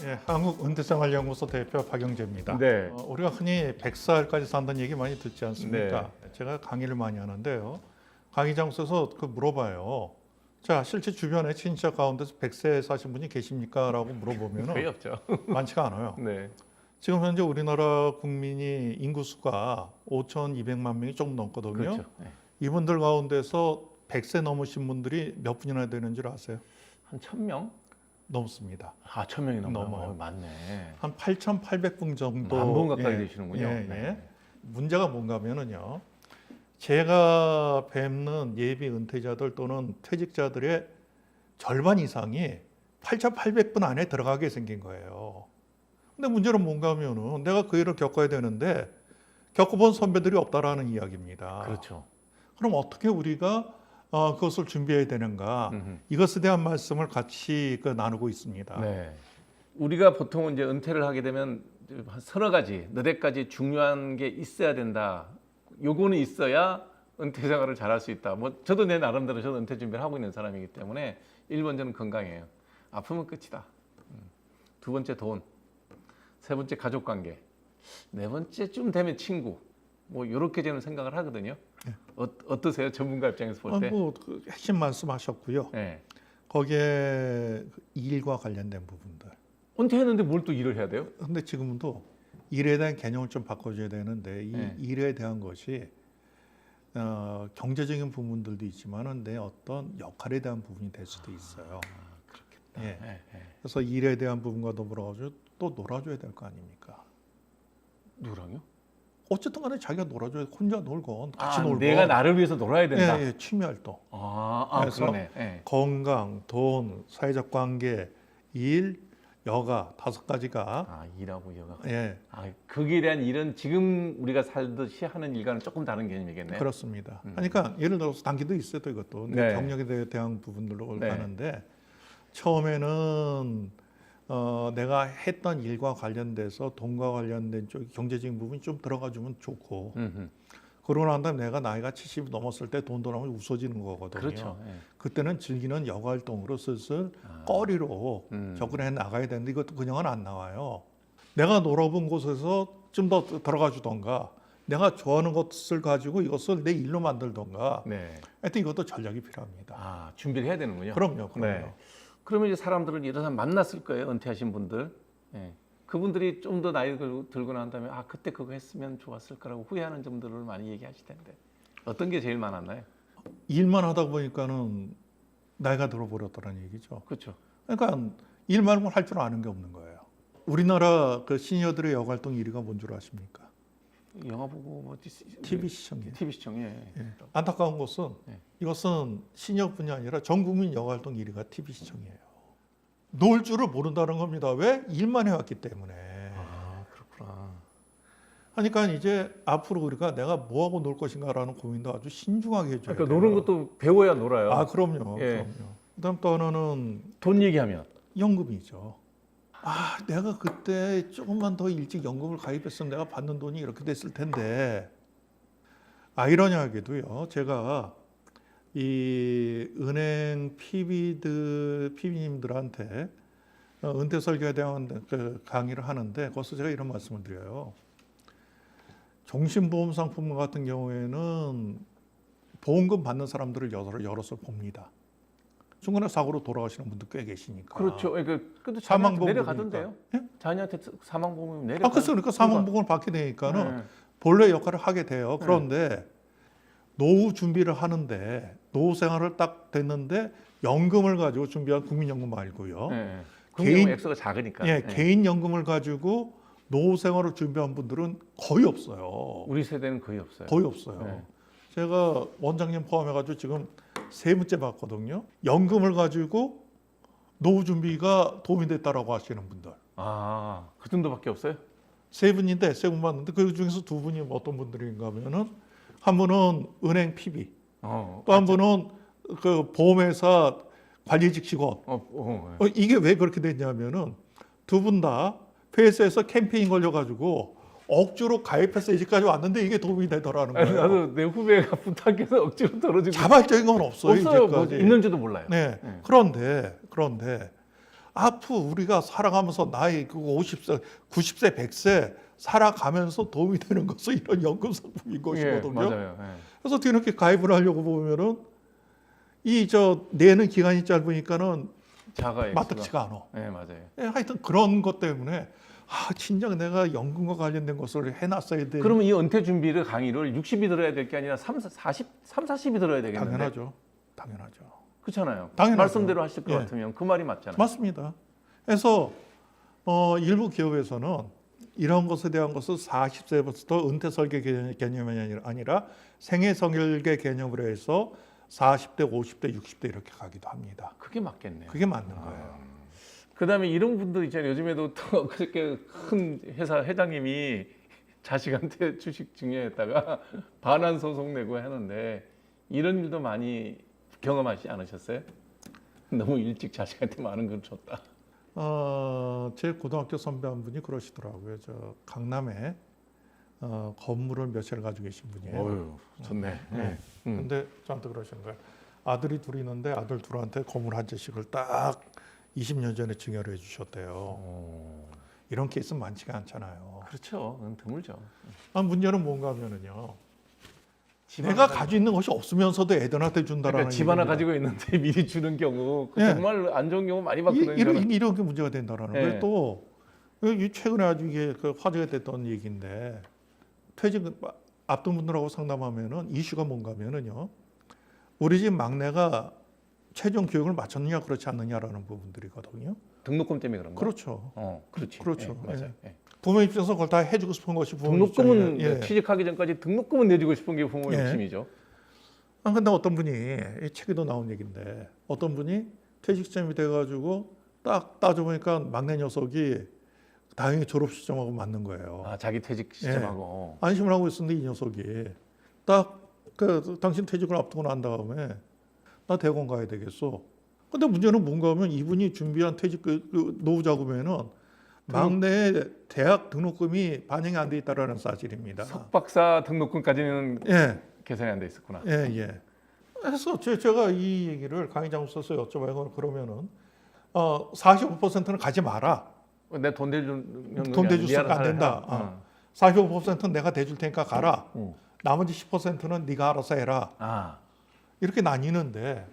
예, 한국은퇴생활연구소 대표 박영재입니다. 네. 우리가 흔히 100살까지 산다는 얘기 많이 듣지 않습니까? 네. 제가 강의를 많이 하는데요. 강의 장소에서 물어봐요. 자, 실제 주변에 친척 가운데서 100세 사신 분이 계십니까? 라고 거의 물어보면 없죠. 많지가 않아요. 네. 지금 현재 우리나라 국민이 인구수가 5,200만 명이 조금 넘거든요. 그렇죠. 네. 이분들 가운데서 100세 넘으신 분들이 몇 분이나 되는 줄 아세요? 한 1,000명? 넘습니다. 아, 1,000명이 넘어요. 맞네. 한 8,800분 정도. 만분 가까이 되시는군요. 예, 예. 네. 문제가 뭔가 하면은요. 제가 뵙는 예비 은퇴자들 또는 퇴직자들의 절반 이상이 8,800분 안에 들어가게 생긴 거예요. 근데 문제는 뭔가 하면은 내가 그 일을 겪어야 되는데 겪어본 선배들이 없다라는 이야기입니다. 그렇죠. 그럼 어떻게 우리가 그것을 준비해야 되는가? 음흠. 이것에 대한 말씀을 같이 나누고 있습니다. 네. 우리가 보통 이제 은퇴를 하게 되면 한 서너 가지, 너댓 가지 중요한 게 있어야 된다. 요거는 있어야 은퇴 생활을 잘할 수 있다. 뭐 저도 내 나름대로 저도 은퇴 준비를 하고 있는 사람이기 때문에 1번째는 건강이에요. 아프면 끝이다. 두 번째 돈, 세 번째 가족 관계, 네 번째쯤 되면 친구. 뭐 이렇게 저는 생각을 하거든요. 네. 어떠세요? 전문가 입장에서 볼 때? 그 핵심 말씀하셨고요. 네. 거기에 일과 관련된 부분들. 은퇴했는데 뭘 또 일을 해야 돼요? 근데 지금도 일에 대한 개념을 좀 바꿔줘야 되는데 이 네. 일에 대한 것이 경제적인 부분들도 있지만은 내 어떤 역할에 대한 부분이 될 수도 있어요. 그렇겠다. 예. 네, 네. 그래서 일에 대한 부분과 더불어가지고 또 놀아줘야 될 거 아닙니까? 누구랑요? 어쨌든 간에 자기가 놀아줘야 혼자 놀건 같이 놀건. 내가 나를 위해서 놀아야 된다. 예, 예, 취미 활동. 그래서 그러네. 네. 건강, 돈, 사회적 관계, 일, 여가 5가지가 일하고 여가. 예, 거기에 대한 일은 지금 우리가 살듯이 하는 일과는 조금 다른 개념이겠네요. 그렇습니다. 그러니까 예를 들어서 단기도 있어요, 또 이것도. 내 네. 경력에 대한 부분들로 네. 가는데 처음에는 내가 했던 일과 관련돼서 돈과 관련된 쪽 경제적인 부분이 좀 들어가주면 좋고 음흠. 그러고 난 다음에 내가 나이가 70 넘었을 때 돈 돌아오면 웃어지는 거거든요. 그렇죠. 예. 그때는 즐기는 여가 활동으로 슬슬 거리로 접근해 나가야 되는데 이것도 그냥은 안 나와요. 내가 놀아본 곳에서 좀 더 들어가 주던가 내가 좋아하는 것을 가지고 이것을 내 일로 만들던가 네. 하여튼 이것도 전략이 필요합니다. 준비를 해야 되는군요. 그럼요. 네. 그러면 이제 사람들은 이런 사람 만났을 거예요. 은퇴하신 분들. 예. 그분들이 좀 더 나이 들고 난 다음에 그때 그거 했으면 좋았을 거라고 후회하는 점들을 많이 얘기하실 텐데 어떤 게 제일 많았나요? 일만 하다 보니까는 나이가 들어버렸다는 얘기죠. 그렇죠. 그러니까 일 말고는 할 줄 아는 게 없는 거예요. 우리나라 그 시니어들의 여가 활동 1위가 뭔 줄 아십니까? 영화 보고 뭐 TV 시청이에요. TV 시청에 예. 안타까운 것은 네. 이것은 시니어뿐이 아니라 전 국민 여가 활동 1위가 TV 시청이에요. 놀 줄을 모른다는 겁니다. 왜? 일만 해왔기 때문에. 그렇구나. 그러니까 이제 앞으로 우리가 내가 뭐하고 놀 것인가라는 고민도 아주 신중하게 해줘야 그러니까 돼요. 노는 것도 배워야 놀아요. 그럼요. 예. 그럼요. 그다음 또 하나는 돈 얘기하면 연금이죠. 내가 그때 조금만 더 일찍 연금을 가입했으면 내가 받는 돈이 이렇게 됐을 텐데. 아이러니하게도요. 제가 이 은행 PB님들한테 은퇴 설계에 대한 그 강의를 하는데 거기서 제가 이런 말씀을 드려요. 종신보험 상품 같은 경우에는 보험금 받는 사람들을 여럿을 봅니다. 중간에 사고로 돌아가시는 분들 꽤 계시니까. 그렇죠. 그래도 사망보험 자녀한테 내려가던데요. 예? 자녀한테 사망보험이 내려가. 그러니까 사망보험을 받게 되니까는 네. 본래 역할을 하게 돼요. 그런데 노후 준비를 하는데 노후 생활을 딱 됐는데 연금을 가지고 준비한 국민연금 말고요. 네. 개인- 개인 액수가 작으니까. 예, 네. 개인 연금을 가지고 노후 생활을 준비한 분들은 거의 없어요. 우리 세대는 거의 없어요. 거의 없어요. 네. 제가 원장님 포함해가지고 지금 3분째 봤거든요. 연금을 가지고 노후 준비가 도움이 됐다라고 하시는 분들. 그 정도밖에 없어요? 3분인데 3분 봤는데 그 중에서 2분이 어떤 분들인가 하면은 한 분은 은행 PB, 또 한 분은 그 보험회사 관리직 직원. 이게 왜 그렇게 됐냐면은 두 분 다 회사에서 캠페인 걸려가지고 억지로 가입해서 이제까지 왔는데 이게 도움이 되더라는 거예요. 나도 내 후배가 부탁해서 억지로 떨어지고 자발적인 건 없어요. 없어요. 이제까지. 있는지도 몰라요. 네. 그런데 앞으로 우리가 살아가면서 나이 그 50세, 90세, 100세 살아가면서 도움이 되는 것은 이런 연금 상품인 것이거든요. 맞아요. 예. 그래서 뒤늦게 가입을 하려고 보면은 이 내는 기간이 짧으니까는 자가 마땅치가 않아. 네, 맞아요. 예, 하여튼 그런 것 때문에 진작 내가 연금과 관련된 것을 해놨어야 돼. 그러면 이 은퇴 준비를 강의를 60이 들어야 될 게 아니라 40이 들어야 되겠는데. 당연하죠. 그렇잖아요. 당연하죠. 말씀대로 하실 것 예. 같으면 그 말이 맞잖아요. 맞습니다. 그래서 일부 기업에서는 이런 것에 대한 것을 40세부터 은퇴 설계 개념이 아니라 생애 설계 개념으로 해서 40대, 50대, 60대 이렇게 가기도 합니다. 그게 맞겠네요. 그게 맞는 거예요. 그다음에 이런 분들 있잖아요. 요즘에도 또 그렇게 큰 회사 회장님이 자식한테 주식 증여했다가 반환 소송 내고 하는데 이런 일도 많이 경험하지 않으셨어요? 너무 일찍 자식한테 많은 걸 줬다. 제 고등학교 선배 한 분이 그러시더라고요. 저 강남에 건물을 몇 채를 가지고 계신 분이에요. 어휴, 좋네. 네. 근데 저한테 그러시는 거예요. 아들이 둘이 있는데 아들 둘한테 건물 한 채씩을 딱 20년 전에 증여를 해주셨대요. 이런 케이스는 많지가 않잖아요. 그렇죠. 드물죠. 문제는 뭔가 하면은요. 내가 가지고 있는 것이 없으면서도 애들한테 준다라는 그러니까 집 하나 얘기입니다. 가지고 있는데 미리 주는 경우 예. 정말 안 좋은 경우 많이 봤거든요. 이런 게 문제가 된다라는 예. 거예요. 또 최근에 아주 이게 화제가 됐던 얘기인데 퇴직 앞둔 분들하고 상담하면은 이슈가 뭔가 하면은요. 우리 집 막내가 최종 교육을 마쳤느냐 그렇지 않느냐라는 부분들이거든요. 등록금 때문에 그런가? 그렇죠. 그렇지. 그렇죠. 예, 맞아요. 예. 부모 입장에서 그걸 다 해주고 싶은 것이 부모 등록금은 입장이에요. 예. 취직하기 전까지 등록금은 내주고 싶은 게 부모 예. 욕심이죠. 근데 어떤 분이 이 책에도 나온 얘기인데 어떤 분이 퇴직점이 돼가지고 딱 따져보니까 막내 녀석이 다행히 졸업 시점하고 맞는 거예요. 자기 퇴직 시점하고. 안심을 하고 있었는데 이 녀석이 딱 당신 퇴직을 앞두고 난 다음에 나 대학원 가야 되겠어. 근데 문제는 뭔가 하면 이분이 준비한 퇴직 노후 자금에는 막내의 대학 등록금이 반영이 안 돼 있다라는 사실입니다. 석박사 등록금까지는 예. 계산이 안 돼 있었구나. 예. 그래서 제가 이 얘기를 강의장 써서 여쭤봐요. 그러면은 45%는 가지 마라. 내 돈 대주면 돈 대줄 수가 안 된다. 45%는 내가 대줄 테니까 가라. 나머지 10%는 네가 알아서 해라. 이렇게 나뉘는데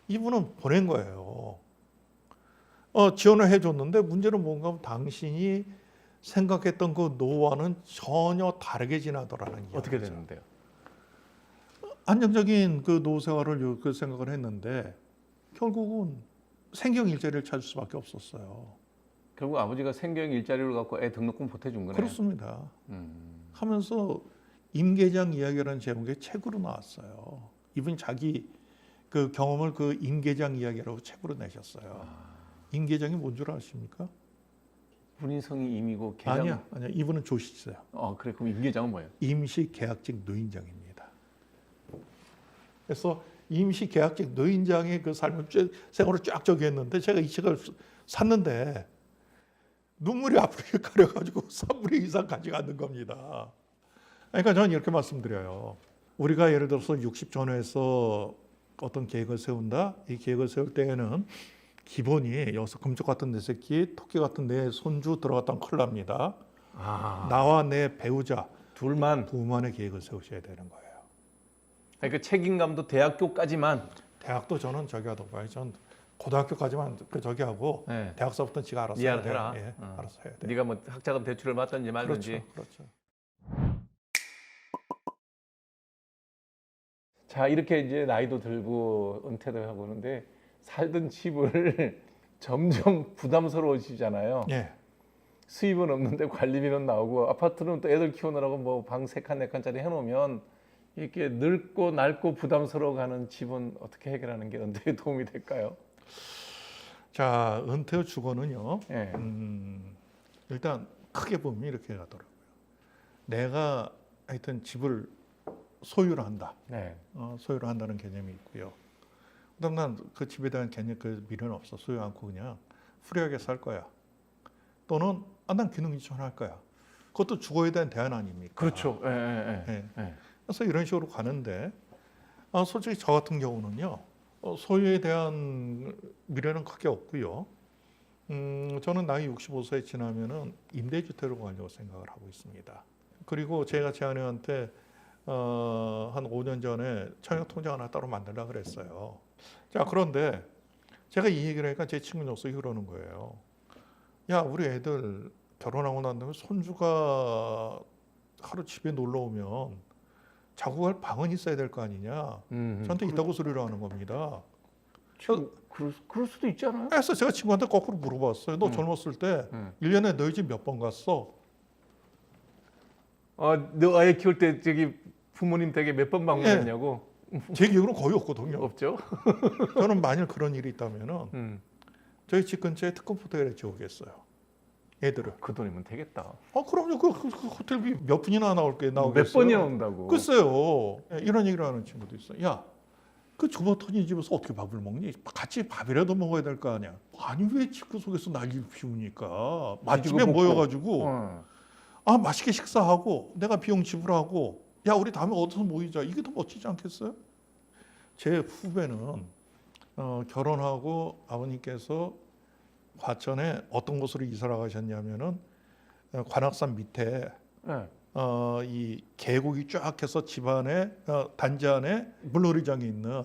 이분은 보낸 거예요. 지원을 해줬는데 문제는 뭔가 하면 당신이 생각했던 그 노후와는 전혀 다르게 지나더라는 이야기죠. 어떻게 되는데요? 안정적인 그 노후 생활을 그 생각을 했는데 결국은 생경 일자리를 찾을 수밖에 없었어요. 결국 아버지가 생경 일자리를 갖고 애 등록금 보태준 거네요. 그렇습니다. 하면서 임계장 이야기라는 제목의 책으로 나왔어요. 이분이 자기 그 경험을 그 임계장 이야기라고 책으로 내셨어요. 임계장이 뭔 줄 아십니까? 본인 성이 임이고 계장. 아니야. 이분은 조시세요. 그래. 그럼 임계장은 뭐예요? 임시 계약직 노인장입니다. 그래서 임시 계약직 노인장의 그 삶을 생활을 쫙 저기했는데 제가 이 책을 샀는데 눈물이 앞으로 가려가지고 3분의 2 이상 가져가는 겁니다. 그러니까 저는 이렇게 말씀드려요. 우리가 예를 들어서 60 전후에서 어떤 계획을 세운다. 이 계획을 세울 때에는 기본이 여기서 금쪽 같은 내 새끼, 토끼 같은 내 손주 들어갔다면 큰일 납니다. 나와 내 배우자 둘만의 계획을 세우셔야 되는 거예요. 그러니까 책임감도 대학교까지만. 대학도 저는 저기 하던가요. 전 고등학교까지만 저기 하고 네. 대학서부터는 지가 알아서 해야 해라. 예, 알아서 해야 돼. 네가 뭐 학자금 대출을 받든지 말든지. 그렇죠. 자, 이렇게 이제 나이도 들고 은퇴도 하고 그러는데 살던 집을 점점 부담스러워지잖아요. 예. 수입은 없는데 관리비는 나오고 아파트는 또 애들 키우느라고 뭐 방 3칸 4칸짜리 해놓으면 이렇게 늙고 낡고 부담스러워가는 집은 어떻게 해결하는 게 은퇴에 도움이 될까요? 자, 은퇴 후 주거는요. 예. 일단 크게 보면 이렇게 가더라고요. 내가 하여튼 집을 소유를 한다. 네. 소유를 한다는 개념이 있고요. 그다음 난 그 집에 대한 개념 그 미련은 없어. 소유 않고 그냥 프리하게 살 거야. 또는 난 기능 이전할 거야. 그것도 주거에 대한 대안 아닙니까? 그렇죠. 예. 그래서 이런 식으로 가는데 솔직히 저 같은 경우는요. 소유에 대한 미련은 크게 없고요. 저는 나이 65세에 지나면은 임대주택으로 가려고 생각을 하고 있습니다. 그리고 제가 제 아내한테 한 5년 전에 청약통장 하나 따로 만들려고 그랬어요. 자, 그런데 제가 이 얘기를 하니까 제 친구 녀석이 그러는 거예요. 야, 우리 애들 결혼하고 난 다음에 손주가 하루 집에 놀러 오면 자고 갈 방은 있어야 될 거 아니냐. 저한테 있다고 소리를 하는 겁니다. 그럴 수도 있지 않아요? 그래서 제가 친구한테 거꾸로 물어봤어요. 너 젊었을 때 1년에 너희 집 몇 번 갔어? 너 아이 키울 때 저기 부모님 댁에 몇 번 방문했냐고? 제 기억으로는 거의 없거든요. 없죠. 저는 만일 그런 일이 있다면은 저희 집 근처에 특급 호텔에 지우겠어요. 애들을. 그 돈이면 되겠다. 그럼요. 그 호텔비 몇 분이나 나오겠어요. 몇 번이나 온다고? 글쎄요. 이런 얘기를 하는 친구도 있어요. 야, 그 주버터니 집에서 어떻게 밥을 먹니? 같이 밥이라도 먹어야 될 거 아니야. 아니 왜 집구 속에서 난리 피우니까 맛집에 모여가지고 맛있게 식사하고 내가 비용 지불하고 야 우리 다음에 어디서 모이자. 이게 더 멋지지 않겠어요? 제 후배는 결혼하고 아버님께서 과천에 어떤 곳으로 이사를 가셨냐면은 관악산 밑에 이 계곡이 쫙 해서 집안에 단지 안에 물놀이장이 있는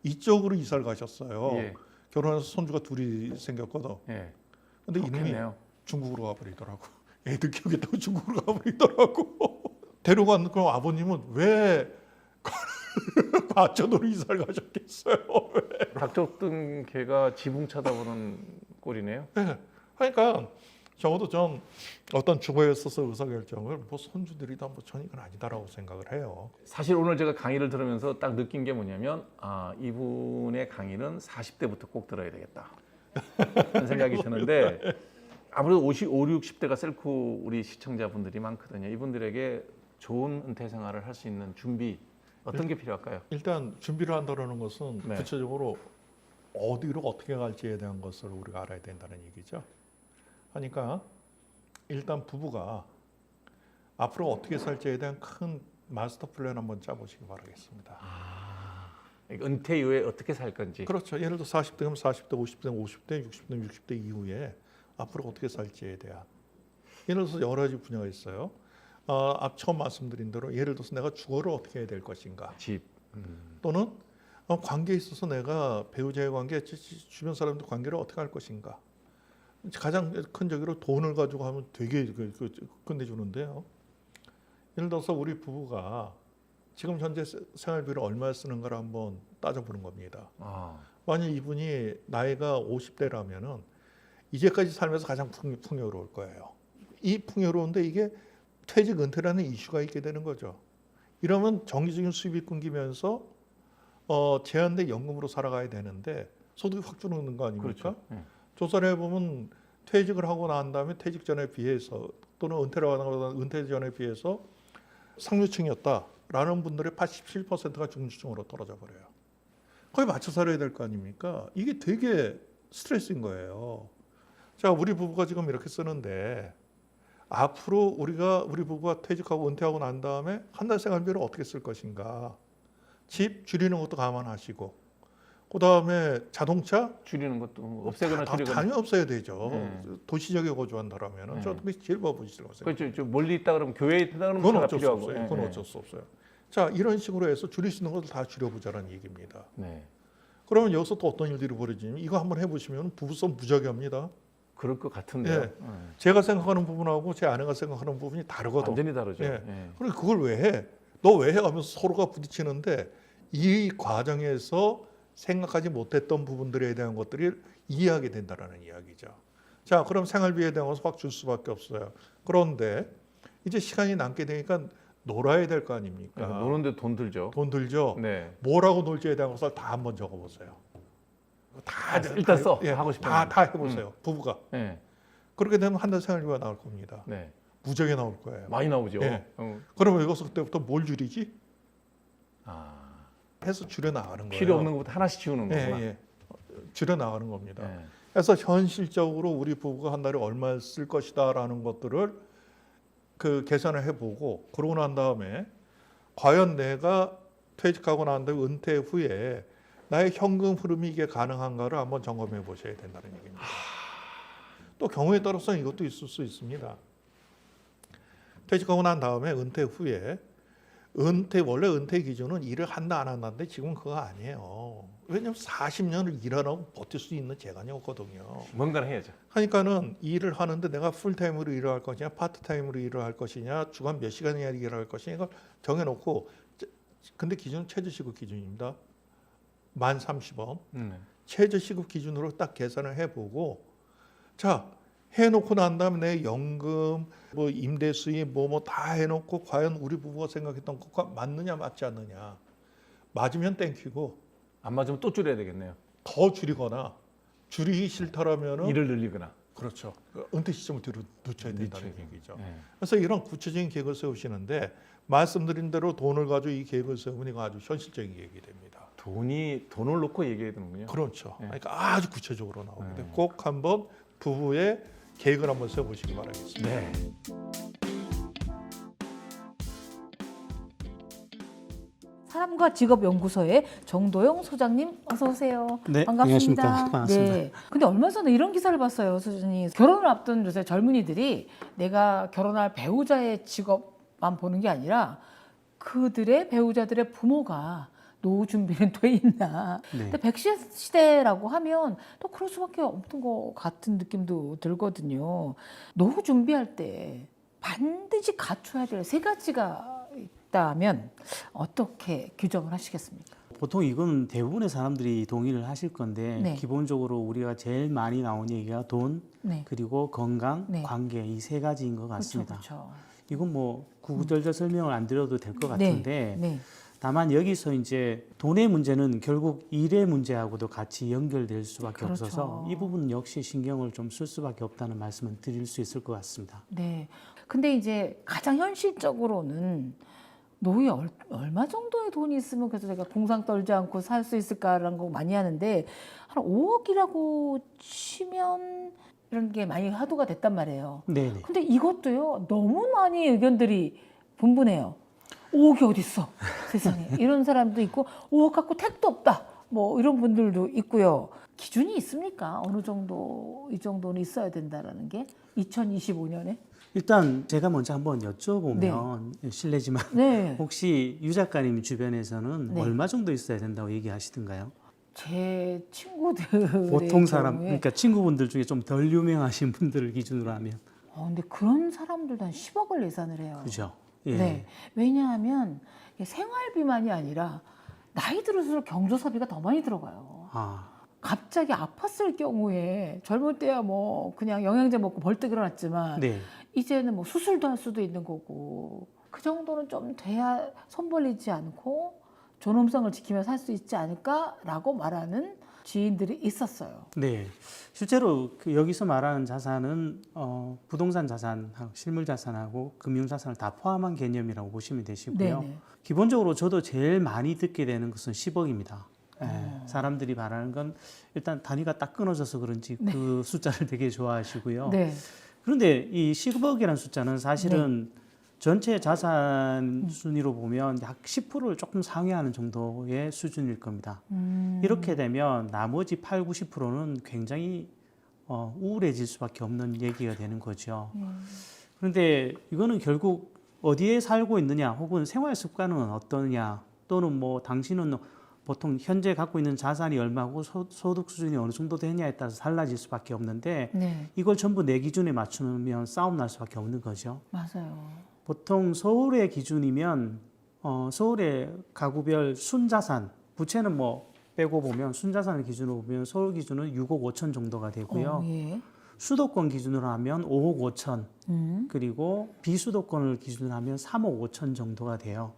이쪽으로 이사를 가셨어요. 예. 결혼해서 손주가 둘이 생겼거든. 예. 근데 이놈이 좋겠네요. 중국으로 가버리더라고. 애들 키우겠다고 중국으로 가버리더라고. 데려간 그럼 아버님은 왜 과천으로 이사를 가셨겠어요? 닥쳤던 개가 지붕 쳐다보는 꼴이네요. 네. 그러니까 적어도 좀 어떤 주거에 있어서 의사결정을 뭐 손주들이 다 뭐 전 이건 아니다라고 생각을 해요. 사실 오늘 제가 강의를 들으면서 딱 느낀 게 뭐냐면 이분의 강의는 40대부터 꼭 들어야 되겠다 그런 생각이 드는데 아무래도 55, 60대가 셀코 우리 시청자분들이 많거든요. 이분들에게 좋은 은퇴 생활을 할 수 있는 준비 어떤 게 필요할까요? 일단 준비를 한다는 것은 네. 구체적으로 어디로 어떻게 갈지에 대한 것을 우리가 알아야 된다는 얘기죠. 그러니까 일단 부부가 앞으로 어떻게 살지에 대한 큰 마스터 플랜 한번 짜보시기 바라겠습니다. 은퇴 이후에 어떻게 살 건지. 그렇죠. 예를 들어 40대면 40대, 50대면 50대, 60대면 60대 이후에 앞으로 어떻게 살지에 대한. 예를 들어서 여러 가지 분야가 있어요. 처음 말씀드린 대로 예를 들어서 내가 주거를 어떻게 해야 될 것인가. 집. 또는 관계에 있어서 내가 배우자의 관계, 주변 사람들 관계를 어떻게 할 것인가. 가장 큰 적으로 돈을 가지고 하면 되게 끝내주는데요. 예를 들어서 우리 부부가 지금 현재 생활비를 얼마 쓰는가를 한번 따져보는 겁니다. 만약 이분이 나이가 50대라면은 이제까지 살면서 가장 풍요로울 거예요. 이 풍요로운데 이게 퇴직 은퇴라는 이슈가 있게 되는 거죠. 이러면 정기적인 수입이 끊기면서 제한된 연금으로 살아가야 되는데 소득이 확 줄어드는 거 아닙니까? 그렇죠. 조사를 해보면 퇴직을 하고 난 다음에 퇴직 전에 비해서 또는 은퇴를 하고 은퇴 전에 비해서 상류층이었다라는 분들의 87%가 중주층으로 떨어져 버려요. 거기 맞춰 살아야 될 거 아닙니까? 이게 되게 스트레스인 거예요. 자, 우리 부부가 지금 이렇게 쓰는데 앞으로 우리 부부가 퇴직하고 은퇴하고 난 다음에 한 달 생활비를 어떻게 쓸 것인가? 집 줄이는 것도 감안하시고, 그 다음에 자동차 줄이는 것도 없애거나 줄이거나. 당연히 없어야 되죠. 도시 지역에 거주한다라면 네. 저도 제일 바보시라고 생각해요. 그렇죠. 좀 멀리 있다 그러면 교회에 있다 그러면 그건 차가 어쩔 수 필요하고. 없어요. 그건 어쩔 수 없어요. 자, 이런 식으로 해서 줄일 수 있는 것을 다 줄여보자는 얘기입니다. 네. 그러면 여기서 또 어떤 일들이 벌어지냐면 이거 한번 해보시면 부부싸움 무지하게 합니다. 그럴 것 같은데요. 예. 제가 생각하는 부분하고 제 아내가 생각하는 부분이 다르거든. 완전히 다르죠. 예. 예. 그럼 그걸 왜 해? 너 왜 해? 하면서 서로가 부딪히는데 이 과정에서 생각하지 못했던 부분들에 대한 것들을 이해하게 된다는 이야기죠. 자, 그럼 생활비에 대한 것을 확 줄 수밖에 없어요. 그런데 이제 시간이 남게 되니까 놀아야 될 거 아닙니까? 노는데 돈 들죠. 돈 들죠. 네. 뭐라고 놀지에 대한 것을 다 한번 적어보세요. 일단 써. 예, 하고 싶은 다 해보세요. 부부가. 네. 그렇게 되면 한 달 생활비가 나올 겁니다. 네. 무지하게 나올 거예요. 많이 나오죠. 예. 그러면 여기서 그때부터 뭘 줄이지? 해서 줄여 나가는 거예요. 필요 없는 것부터 하나씩 지우는 거구나. 예. 줄여 나가는 겁니다. 예. 그래서 현실적으로 우리 부부가 한 달에 얼마 쓸 것이다라는 것들을 계산을 해보고 그러고 난 다음에 과연 내가 퇴직하고 난 다음에 은퇴 후에 나의 현금 흐름이 이게 가능한가를 한번 점검해 보셔야 된다는 얘기입니다. 또 경우에 따라서는 이것도 있을 수 있습니다. 퇴직하고 난 다음에 은퇴 후에 원래 은퇴 기준은 일을 한다 안 한다인데 지금은 그거 아니에요. 왜냐하면 40년을 일하라고 버틸 수 있는 재간이 없거든요. 뭔가를 해야죠. 그러니까는 일을 하는데 내가 풀타임으로 일을 할 것이냐 파트타임으로 일을 할 것이냐 주간 몇 시간이나 일을 할 것이냐 이걸 정해놓고 근데 기준은 최저시급 기준입니다. 만 30원. 최저시급 기준으로 딱 계산을 해보고 자 해놓고 난 다음에 내 연금 뭐 임대 수입 뭐 다 해놓고 과연 우리 부부가 생각했던 것과 맞느냐 맞지 않느냐 맞으면 땡큐고 안 맞으면 또 줄여야 되겠네요. 더 줄이거나 줄이기 싫다라면은 일을 늘리거나. 그렇죠. 은퇴 시점을 뒤로 늦춰야 된다는 얘기죠. 네. 그래서 이런 구체적인 계획을 세우시는데 말씀드린 대로 돈을 가지고 이 계획을 세우면 이거 아주 현실적인 계획이 됩니다. 돈을 놓고 얘기해야 되는군요. 그렇죠. 네. 그러니까 아주 구체적으로 나오는데 네. 꼭 한번 부부의 계획을 한번 세워보시기 바라겠습니다. 네. 사람과 직업연구소의 정도영 소장님 어서 오세요. 네, 반갑습니다. 안녕하십니까. 반갑습니다. 네. 근데 얼마 전에 이런 기사를 봤어요, 소장님. 결혼을 앞둔 요새 젊은이들이 내가 결혼할 배우자의 직업만 보는 게 아니라 그들의 배우자들의 부모가 노후 준비는 돼 있나. 네. 근데 100세 시대라고 하면 또 그럴 수밖에 없는 것 같은 느낌도 들거든요. 노후 준비할 때 반드시 갖춰야 될 세 가지가 있다면 어떻게 규정을 하시겠습니까? 보통 이건 대부분의 사람들이 동의를 하실 건데 네. 기본적으로 우리가 제일 많이 나온 얘기가 돈, 네. 그리고 건강, 네. 관계 이 세 가지인 것 같습니다. 그렇죠. 이건 뭐 구구절절 설명을 안 드려도 될 것 같은데 네. 다만 여기서 이제 돈의 문제는 결국 일의 문제하고도 같이 연결될 수밖에 그렇죠. 없어서 이 부분 역시 신경을 좀 쓸 수밖에 없다는 말씀을 드릴 수 있을 것 같습니다. 네. 근데 이제 가장 현실적으로는 노후에 얼마 정도의 돈이 있으면 그래서 내가 궁상 떨지 않고 살 수 있을까라는 거 많이 하는데 한 5억이라고 치면 이런 게 많이 화두가 됐단 말이에요. 네네. 근데 이것도요 너무 많이 의견들이 분분해요. 5억이 어딨어 세상에 이런 사람도 있고 5억 갖고 택도 없다 뭐 이런 분들도 있고요. 기준이 있습니까? 어느 정도 이 정도는 있어야 된다라는 게 2025년에? 일단 제가 먼저 한번 여쭤보면 실례지만 네. 혹시 유 작가님 주변에서는 네. 얼마 정도 있어야 된다고 얘기하시던가요? 제 친구들의 보통 사람, 경우에 그러니까 친구분들 중에 좀 덜 유명하신 분들을 기준으로 하면 근데 그런 사람들도 한 10억을 예산을 해요. 그죠? 예. 네. 왜냐하면 이게 생활비만이 아니라 나이 들어서록 경조사비가 더 많이 들어가요. 아, 갑자기 아팠을 경우에 젊을 때야 뭐 그냥 영양제 먹고 벌떡 일어났지만 네. 이제는 뭐 수술도 할 수도 있는 거고 그 정도는 좀 돼야 손 벌리지 않고 존엄성을 지키며 살 수 있지 않을까라고 말하는 지인들이 있었어요. 네. 실제로 그 여기서 말하는 자산은 부동산 자산, 실물 자산하고 금융 자산을 다 포함한 개념이라고 보시면 되시고요. 네네. 기본적으로 저도 제일 많이 듣게 되는 것은 10억입니다. 사람들이 말하는 건 일단 단위가 딱 끊어져서 그런지 그 숫자를 되게 좋아하시고요. 네. 그런데 이 10억이라는 숫자는 사실은 전체 자산 순위로 보면 약 10%를 조금 상회하는 정도의 수준일 겁니다. 이렇게 되면 나머지 8, 90%는 굉장히 우울해질 수밖에 없는 얘기가 되는 거죠. 그런데 이거는 결국 어디에 살고 있느냐 혹은 생활 습관은 어떠냐 또는 뭐 당신은 보통 현재 갖고 있는 자산이 얼마고 소득 수준이 어느 정도 되냐에 따라서 달라질 수밖에 없는데 네. 이걸 전부 내 기준에 맞추면 싸움 날 수밖에 없는 거죠. 맞아요. 보통 서울의 기준이면 서울의 가구별 순자산, 부채는 뭐 빼고 보면 순자산을 기준으로 보면 서울 기준은 6억 5천 정도가 되고요. 예. 수도권 기준으로 하면 5억 5천, 그리고 비수도권을 기준으로 하면 3억 5천 정도가 돼요.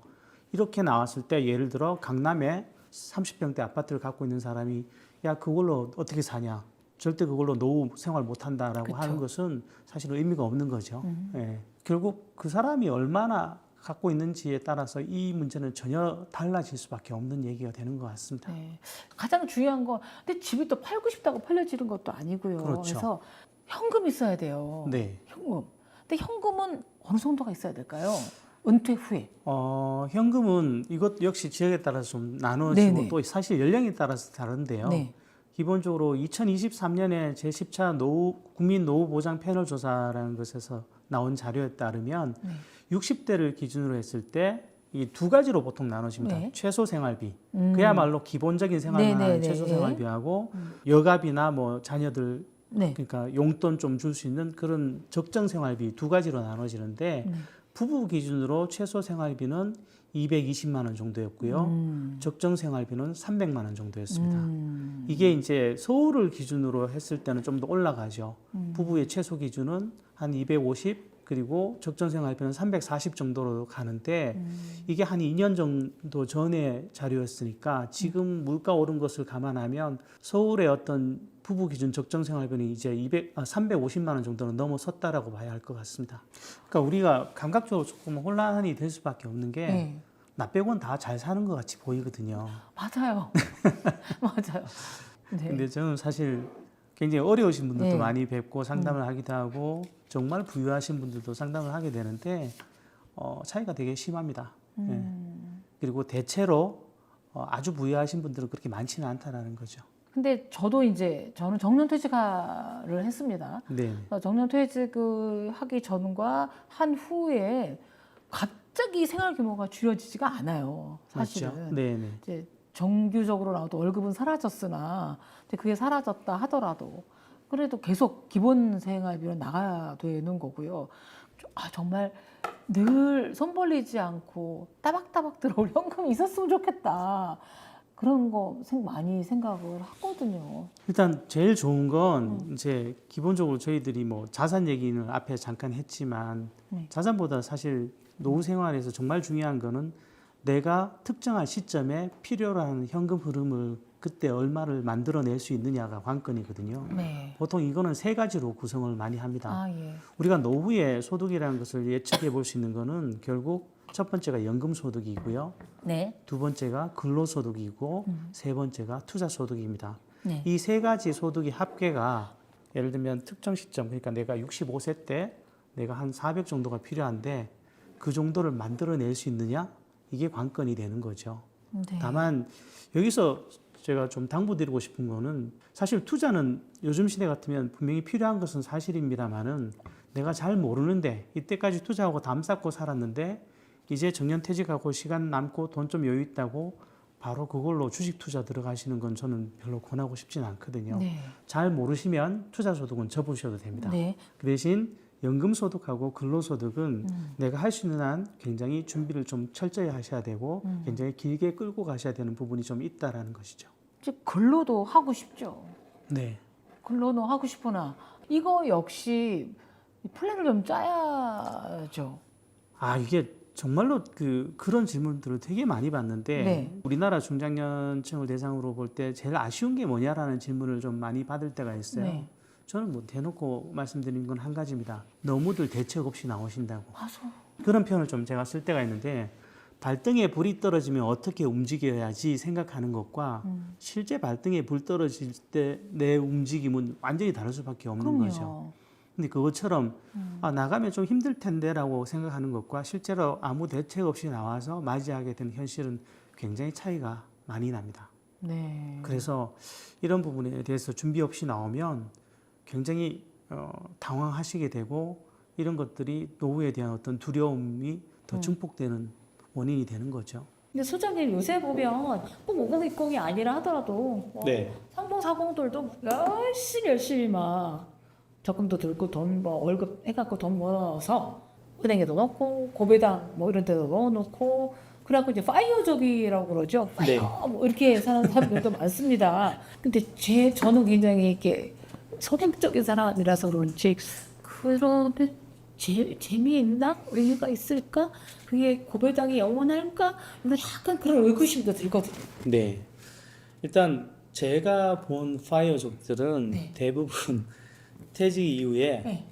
이렇게 나왔을 때 예를 들어 강남에 30평대 아파트를 갖고 있는 사람이 야 그걸로 어떻게 사냐, 절대 그걸로 노후 생활 못한다라고 그쵸. 하는 것은 사실 의미가 없는 거죠. 예. 결국 그 사람이 얼마나 갖고 있는지에 따라서 이 문제는 전혀 달라질 수밖에 없는 얘기가 되는 것 같습니다. 네. 가장 중요한 건 근데 집이 또 팔고 싶다고 팔려지는 것도 아니고요. 그렇죠. 그래서 현금 있어야 돼요. 네. 현금. 근데 현금은 어느 정도가 있어야 될까요? 은퇴 후에. 현금은 이것 역시 지역에 따라서 좀 나누어지고 네네. 또 사실 연령에 따라서 다른데요. 네. 기본적으로 2023년에 제10차 국민 노후 보장 패널 조사라는 것에서 나온 자료에 따르면 60대를 기준으로 했을 때 이 두 가지로 보통 나눠집니다. 네. 최소 생활비, 그야말로 기본적인 생활만 하는 최소 생활비하고 여가비나 뭐 자녀들 네. 그러니까 용돈 좀 줄 수 있는 그런 적정 생활비 두 가지로 나눠지는데 부부 기준으로 최소 생활비는 220만 원 정도였고요. 적정 생활비는 300만 원 정도였습니다. 이게 이제 서울을 기준으로 했을 때는 좀 더 올라가죠. 부부의 최소 기준은 한 250 그리고 적정 생활비는 340 정도로 가는데 이게 한 2년 정도 전의 자료였으니까 지금 물가 오른 것을 감안하면 서울의 어떤 부부 기준 적정 생활비는 이제 350만 원 정도는 넘어섰다라고 봐야 할 것 같습니다. 그러니까 우리가 감각적으로 조금 혼란이 될 수밖에 없는 게 나 빼고는 다 잘 사는 것 같이 보이거든요. 맞아요. 맞아요. 네. 근데 저는 사실 굉장히 어려우신 분들도 네. 많이 뵙고 상담을 하기도 하고 정말 부유하신 분들도 상담을 하게 되는데 차이가 되게 심합니다. 예. 그리고 대체로 아주 부유하신 분들은 그렇게 많지는 않다라는 거죠. 근데 저는 정년퇴직을 했습니다. 네. 정년퇴직을 하기 전과 한 후에 갑자기 생활 규모가 줄여지지가 않아요. 사실은. 맞죠? 네, 네. 이제 정규적으로 나와도 월급은 사라졌으나 이제 그게 사라졌다 하더라도 그래도 계속 기본 생활비는 나가야 되는 거고요. 정말 늘 손 벌리지 않고 따박따박 들어올 현금이 있었으면 좋겠다. 그런 거 많이 생각을 하거든요. 일단 제일 좋은 건 이제 기본적으로 저희들이 뭐 자산 얘기는 앞에 잠깐 했지만 자산보다 사실 노후 생활에서 정말 중요한 거는 내가 특정한 시점에 필요로 하는 현금 흐름을 그때 얼마를 만들어낼 수 있느냐가 관건이거든요. 네. 보통 이거는 세 가지로 구성을 많이 합니다. 아, 예. 우리가 노후의 소득이라는 것을 예측해 볼 수 있는 거는 결국 첫 번째가 연금 소득이고요. 네. 두 번째가 근로소득이고 세 번째가 투자소득입니다. 네. 이 세 가지 소득의 합계가 예를 들면 특정 시점, 그러니까 내가 65세 때 내가 한 400 정도가 필요한데 그 정도를 만들어낼 수 있느냐? 이게 관건이 되는 거죠. 네. 다만 여기서 제가 좀 당부드리고 싶은 거는 사실 투자는 요즘 시대 같으면 분명히 필요한 것은 사실입니다만은 내가 잘 모르는데 이때까지 투자하고 담 쌓고 살았는데 이제 정년퇴직하고 시간 남고 돈 좀 여유 있다고 바로 그걸로 주식 투자 들어가시는 건 저는 별로 권하고 싶지는 않거든요. 네. 잘 모르시면 투자소득은 접으셔도 됩니다. 네. 그 대신 연금소득하고 근로소득은 내가 할 수 있는 한 굉장히 준비를 좀 철저히 하셔야 되고 굉장히 길게 끌고 가셔야 되는 부분이 좀 있다라는 것이죠. 이제 근로도 하고 싶죠. 네. 근로도 하고 싶으나 이거 역시 플랜을 좀 짜야죠. 아, 이게 정말로 그런 질문들을 되게 많이 받는데 네. 우리나라 중장년층을 대상으로 볼 때 제일 아쉬운 게 뭐냐라는 질문을 좀 많이 받을 때가 있어요. 네. 저는 뭐 대놓고 말씀드리는 건 한 가지입니다. 너무들 대책 없이 나오신다고. 맞아. 그런 표현을 좀 제가 쓸 때가 있는데 발등에 불이 떨어지면 어떻게 움직여야지 생각하는 것과 실제 발등에 불 떨어질 때 내 움직임은 완전히 다를 수밖에 없는 그럼요. 거죠. 근데 그것처럼 나가면 좀 힘들 텐데라고 생각하는 것과 실제로 아무 대책 없이 나와서 맞이하게 되는 현실은 굉장히 차이가 많이 납니다. 네. 그래서 이런 부분에 대해서 준비 없이 나오면 굉장히 당황하시게 되고 이런 것들이 노후에 대한 어떤 두려움이 더 증폭되는 원인이 되는 거죠. 근데 소장님 요새 보면 꼭 5060이 아니라 하더라도 뭐 네. 3040들도 열심히 막 적금도 들고 돈 뭐 월급 해갖고 돈 모아서 은행에도 넣고 고배당 뭐 이런 데도 넣어놓고 그래갖고 이제 파이어족이라고 그러죠. 파이어 뭐 이렇게 사는 사람들도 많습니다. 근데 저는 굉장히 이렇게 소극적인 사람이라서 그런지 그런데 재미있나? 의미가 있을까? 그게 고배당이 영원할까? 이런 약간 그런 의구심도 들거든요. 네. 일단 제가 본 파이어족들은 네. 대부분 퇴직 이후에 네.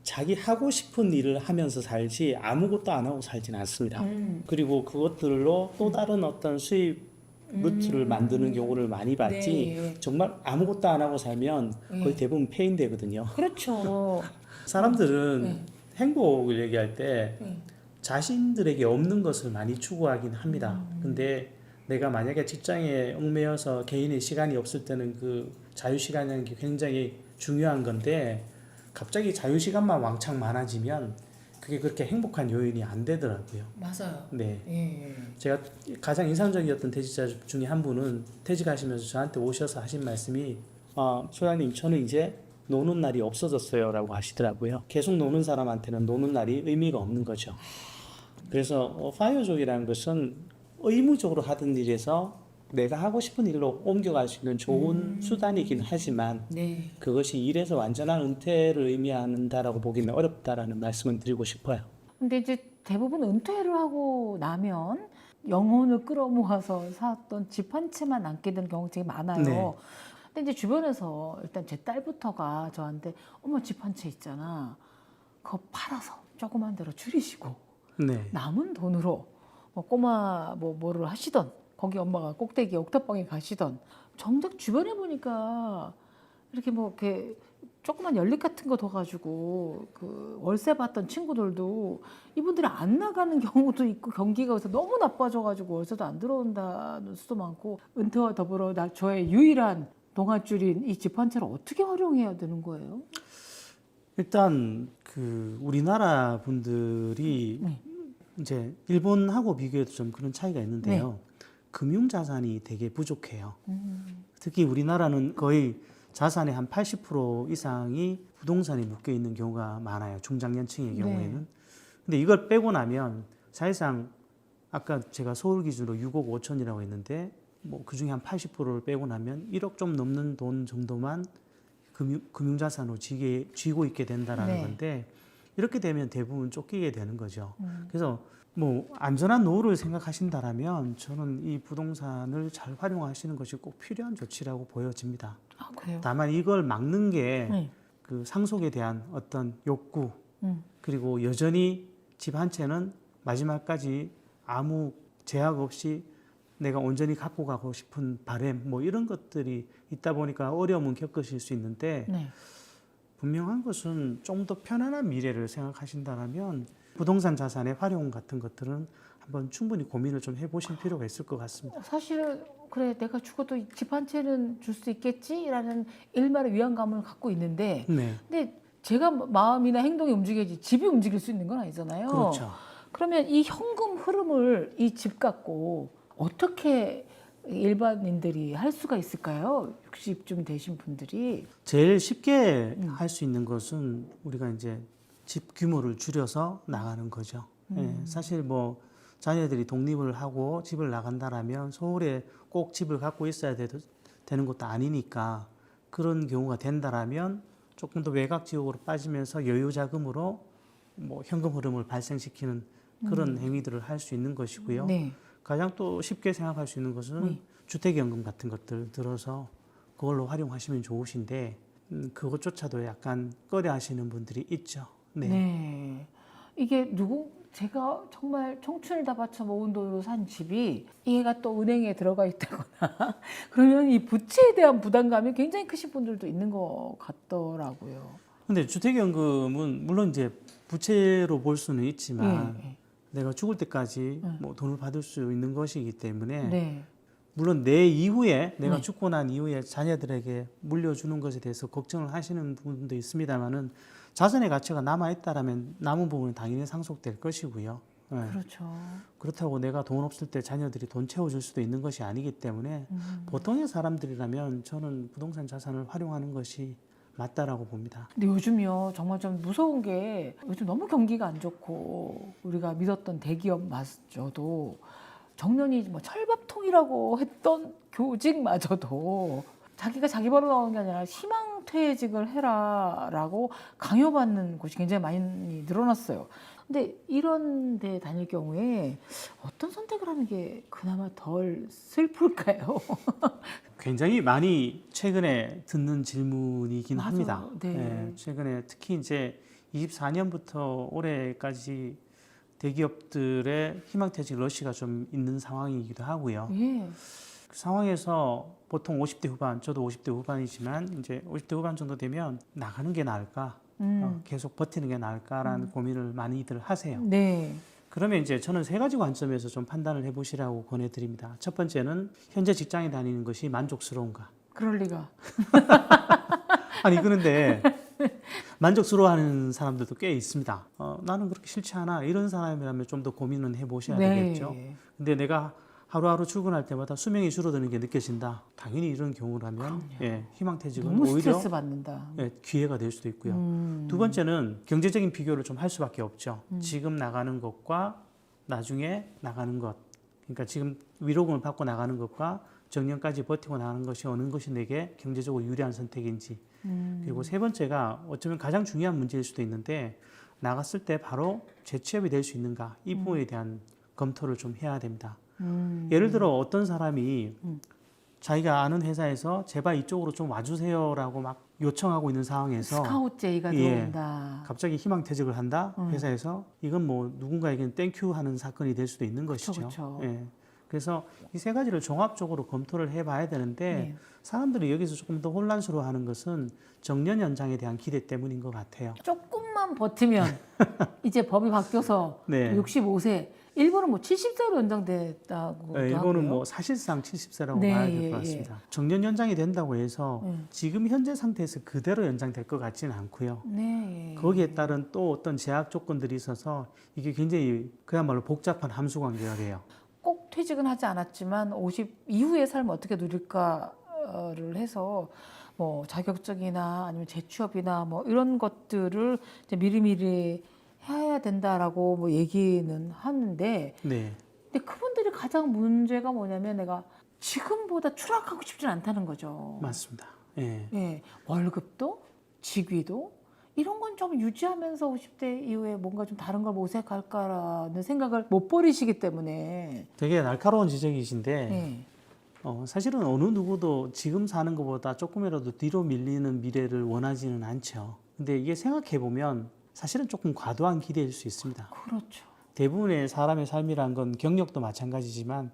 자기 하고 싶은 일을 하면서 살지 아무것도 안 하고 살진 않습니다. 그리고 그것들로 또 다른 어떤 수입 루트를 만드는 경우를 많이 봤지 네. 정말 아무것도 안 하고 살면 거의 대부분 폐인되거든요. 그렇죠. 사람들은 네. 행복을 얘기할 때 네. 자신들에게 없는 것을 많이 추구하긴 합니다. 근데 내가 만약에 직장에 얽매여서 개인의 시간이 없을 때는 그 자유시간이라는 게 굉장히 중요한 건데 갑자기 자유시간만 왕창 많아지면 그게 그렇게 행복한 요인이 안 되더라고요. 맞아요. 네. 예. 제가 가장 인상적이었던 퇴직자 중에 한 분은 퇴직하시면서 저한테 오셔서 하신 말씀이 소장님 저는 이제 노는 날이 없어졌어요 라고 하시더라고요. 계속 노는 사람한테는 노는 날이 의미가 없는 거죠. 그래서 파이어족이라는 것은 의무적으로 하던 일에서 내가 하고 싶은 일로 옮겨갈 수 있는 좋은 수단이긴 하지만 네. 그것이 일에서 완전한 은퇴를 의미한다라고 보기는 어렵다라는 말씀을 드리고 싶어요. 근데 이제 대부분 은퇴를 하고 나면 영혼을 끌어모아서 사왔던 집 한 채만 남게 되는 경우가 되게 많아요. 네. 근데 이제 주변에서 일단 제 딸부터가 저한테 어머 집 한 채 있잖아. 그거 팔아서 조그만 데로 줄이시고 네. 남은 돈으로 뭐 꼬마 뭐를 하시던 거기 엄마가 꼭대기 옥탑방에 가시던 정작 주변에 보니까 이렇게 뭐 이렇게 조그만 연립 같은 거 둬가지고 그 월세 받던 친구들도 이분들이 안 나가는 경우도 있고 경기가 그래서 너무 나빠져가지고 월세도 안 들어온다는 수도 많고 은퇴와 더불어 저의 유일한 동아줄인 이 집 한 채를 어떻게 활용해야 되는 거예요? 일단 그 우리나라 분들이 네. 이제 일본하고 비교해도 좀 그런 차이가 있는데요. 금융 자산이 되게 부족해요. 특히 우리나라는 거의 자산의 한 80% 이상이 부동산에 묶여 있는 경우가 많아요. 중장년층의 경우에는. 근데 이걸 빼고 나면 사실상 아까 제가 서울 기준으로 6억 5천이라고 했는데 뭐 그중에 한 80%를 빼고 나면 1억 좀 넘는 돈 정도만 금융자산으로 쥐고 있게 된다라는 건데 이렇게 되면 대부분 쫓기게 되는 거죠. 그래서 뭐 안전한 노후를 생각하신다라면 저는 이 부동산을 잘 활용하시는 것이 꼭 필요한 조치라고 보여집니다. 아 그래요? 다만 이걸 막는 게 네. 그 상속에 대한 어떤 욕구 그리고 여전히 집 한 채는 마지막까지 아무 제약 없이 내가 온전히 갖고 가고 싶은 바람 뭐 이런 것들이 있다 보니까 어려움은 겪으실 수 있는데 네. 분명한 것은 좀 더 편안한 미래를 생각하신다면 부동산 자산의 활용 같은 것들은 한번 충분히 고민을 좀 해보실 필요가 있을 것 같습니다. 사실은 그래 내가 죽어도 집 한 채는 줄 수 있겠지라는 일말의 위안감을 갖고 있는데 네, 근데 제가 마음이나 행동이 움직여야지 집이 움직일 수 있는 건 아니잖아요. 그렇죠. 그러면 이 현금 흐름을 이 집 갖고 어떻게 일반인들이 할 수가 있을까요? 60쯤 되신 분들이. 제일 쉽게 할 수 있는 것은 우리가 이제 집 규모를 줄여서 나가는 거죠. 예, 사실 뭐 자녀들이 독립을 하고 집을 나간다라면 서울에 꼭 집을 갖고 있어야 되는 것도 아니니까 그런 경우가 된다라면 조금 더 외곽 지역으로 빠지면서 여유 자금으로 뭐 현금 흐름을 발생시키는 그런 행위들을 할 수 있는 것이고요. 네. 가장 또 쉽게 생각할 수 있는 것은 주택연금 같은 것들 들어서 그걸로 활용하시면 좋으신데 그것조차도 약간 꺼려하시는 분들이 있죠. 네. 네. 이게 제가 정말 청춘을 다 바쳐 모은 돈으로 산 집이 얘가 또 은행에 들어가 있다거나 그러면 이 부채에 대한 부담감이 굉장히 크신 분들도 있는 것 같더라고요. 근데 주택연금은 물론 이제 부채로 볼 수는 있지만 네. 내가 죽을 때까지 뭐 돈을 받을 수 있는 것이기 때문에 네. 물론 내 이후에 내가 네. 죽고 난 이후에 자녀들에게 물려주는 것에 대해서 걱정을 하시는 분도 있습니다만은 자산의 가치가 남아 있다라면 남은 부분은 당연히 상속될 것이고요. 네. 그렇죠. 그렇다고 내가 돈 없을 때 자녀들이 돈 채워줄 수도 있는 것이 아니기 때문에 보통의 사람들이라면 저는 부동산 자산을 활용하는 것이 맞다라고 봅니다. 근데 요즘요 정말 좀 무서운 게 요즘 너무 경기가 안 좋고 우리가 믿었던 대기업마저도 정년이 뭐 철밥통이라고 했던 교직마저도 자기가 자기 벌어 나오는 게 아니라 희망퇴직을 해라라고 강요받는 곳이 굉장히 많이 늘어났어요. 근데 이런 데 다닐 경우에 어떤 선택을 하는 게 그나마 덜 슬플까요? 굉장히 많이 최근에 듣는 질문이긴 맞아. 합니다. 네. 최근에 특히 이제 24년부터 올해까지 대기업들의 희망퇴직 러시가 좀 있는 상황이기도 하고요. 예. 그 상황에서 보통 50대 후반, 저도 50대 후반이지만 이제 50대 후반 정도 되면 나가는 게 나을까, 계속 버티는 게 나을까라는 고민을 많이들 하세요. 네. 그러면 이제 저는 세 가지 관점에서 좀 판단을 해보시라고 권해드립니다. 첫 번째는 현재 직장에 다니는 것이 만족스러운가. 그럴 리가. 아니 그런데 만족스러워하는 사람들도 꽤 있습니다. 나는 그렇게 싫지 않아. 이런 사람이라면 좀 더 고민은 해보셔야 되겠죠. 근데 내가 하루하루 출근할 때마다 수명이 줄어드는 게 느껴진다. 당연히 이런 경우라면 예, 희망퇴직은 너무 오히려 스트레스 받는다. 예, 기회가 될 수도 있고요. 두 번째는 경제적인 비교를 좀 할 수밖에 없죠. 지금 나가는 것과 나중에 나가는 것. 그러니까 지금 위로금을 받고 나가는 것과 정년까지 버티고 나가는 것이 어느 것이 내게 경제적으로 유리한 선택인지. 그리고 세 번째가 어쩌면 가장 중요한 문제일 수도 있는데 나갔을 때 바로 재취업이 될 수 있는가. 이 부분에 대한 검토를 좀 해야 됩니다. 예를 들어 어떤 사람이 자기가 아는 회사에서 제발 이쪽으로 좀 와주세요라고 막 요청하고 있는 상황에서 스카우트 제의가 예. 들어온다. 갑자기 희망퇴직을 한다 회사에서 이건 뭐 누군가에게는 땡큐 하는 사건이 될 수도 있는 것이죠. 그쵸. 예. 그래서 이 세 가지를 종합적으로 검토를 해봐야 되는데 네. 사람들이 여기서 조금 더 혼란스러워하는 것은 정년 연장에 대한 기대 때문인 것 같아요. 조금만 버티면 이제 법이 바뀌어서 네. 65세, 일본은 뭐 70세로 연장됐다고 네, 하고요. 이거는 뭐 사실상 70세라고 네, 봐야 될 예, 것 같습니다. 정년 연장이 된다고 해서 네. 지금 현재 상태에서 그대로 연장될 것 같지는 않고요. 네. 거기에 따른 또 어떤 제약 조건들이 있어서 이게 굉장히 그야말로 복잡한 함수 관계가 돼요. 꼭 퇴직은 하지 않았지만 50 이후의 삶을 어떻게 누릴까를 해서 뭐 자격증이나 아니면 재취업이나 뭐 이런 것들을 이제 미리미리 해야 된다라고 뭐 얘기는 하는데 네. 근데 그분들이 가장 문제가 뭐냐면 내가 지금보다 추락하고 싶진 않다는 거죠. 맞습니다. 예. 예, 월급도 직위도 이런 건 좀 유지하면서 50대 이후에 뭔가 좀 다른 걸 모색할까라는 생각을 못 버리시기 때문에 되게 날카로운 지적이신데 예. 사실은 어느 누구도 지금 사는 것보다 조금이라도 뒤로 밀리는 미래를 원하지는 않죠. 근데 이게 생각해 보면 사실은 조금 과도한 기대일 수 있습니다. 그렇죠. 대부분의 사람의 삶이란 건 경력도 마찬가지지만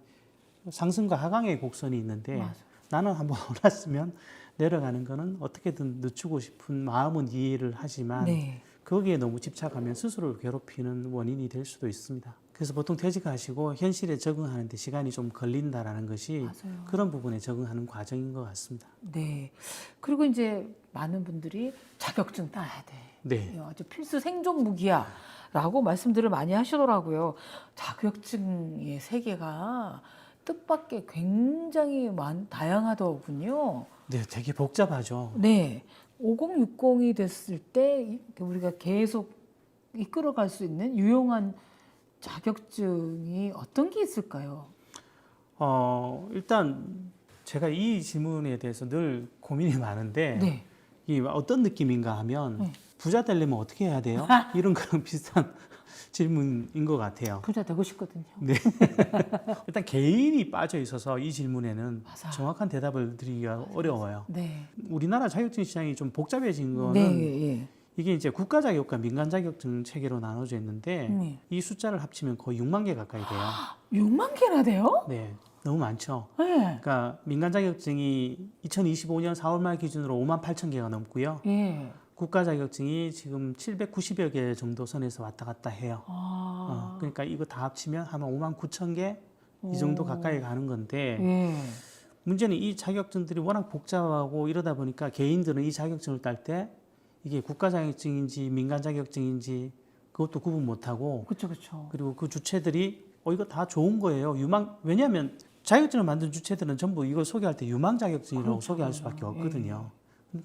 상승과 하강의 곡선이 있는데 맞아요. 나는 한번 올랐으면 내려가는 거는 어떻게든 늦추고 싶은 마음은 이해를 하지만 네. 거기에 너무 집착하면 스스로를 괴롭히는 원인이 될 수도 있습니다. 그래서 보통 퇴직하시고 현실에 적응하는데 시간이 좀 걸린다라는 것이 맞아요. 그런 부분에 적응하는 과정인 것 같습니다. 네. 그리고 이제 많은 분들이 자격증 따야 돼. 네. 이거 아주 필수 생존 무기야라고 말씀들을 많이 하시더라고요. 자격증의 세계가 뜻밖의 굉장히 다양하더군요. 네, 되게 복잡하죠. 네. 5060이 됐을 때 우리가 계속 이끌어갈 수 있는 유용한 자격증이 어떤 게 있을까요? 일단 제가 이 질문에 대해서 늘 고민이 많은데 네. 이 어떤 느낌인가 하면 네. 부자 되려면 어떻게 해야 돼요? 이런 거랑 비슷한 질문인 것 같아요. 부자 되고 싶거든요. 일단 개인이 빠져 있어서 이 질문에는 맞아. 정확한 대답을 드리기가 어려워요. 네. 우리나라 자격증 시장이 좀 복잡해진 거는 네. 예. 이게 이제 국가 자격과 민간 자격증 체계로 나눠져 있는데 네. 이 숫자를 합치면 거의 6만 개 가까이 돼요. 6만 개나 돼요? 네, 너무 많죠. 네. 그러니까 민간 자격증이 2025년 4월 말 기준으로 5만 8천 개가 넘고요. 예. 국가 자격증이 지금 790여 개 정도 선에서 왔다 갔다 해요. 아. 그러니까 이거 다 합치면 한 5만 9천 개 이 정도 오. 가까이 가는 건데 예. 문제는 이 자격증들이 워낙 복잡하고 이러다 보니까 개인들은 이 자격증을 딸 때 이게 국가 자격증인지 민간 자격증인지 그것도 구분 못하고 그렇죠, 그렇죠. 그리고 그 주체들이 이거 다 좋은 거예요. 왜냐하면 자격증을 만든 주체들은 전부 이걸 소개할 때 유망 자격증이라고 그렇죠. 소개할 수밖에 없거든요.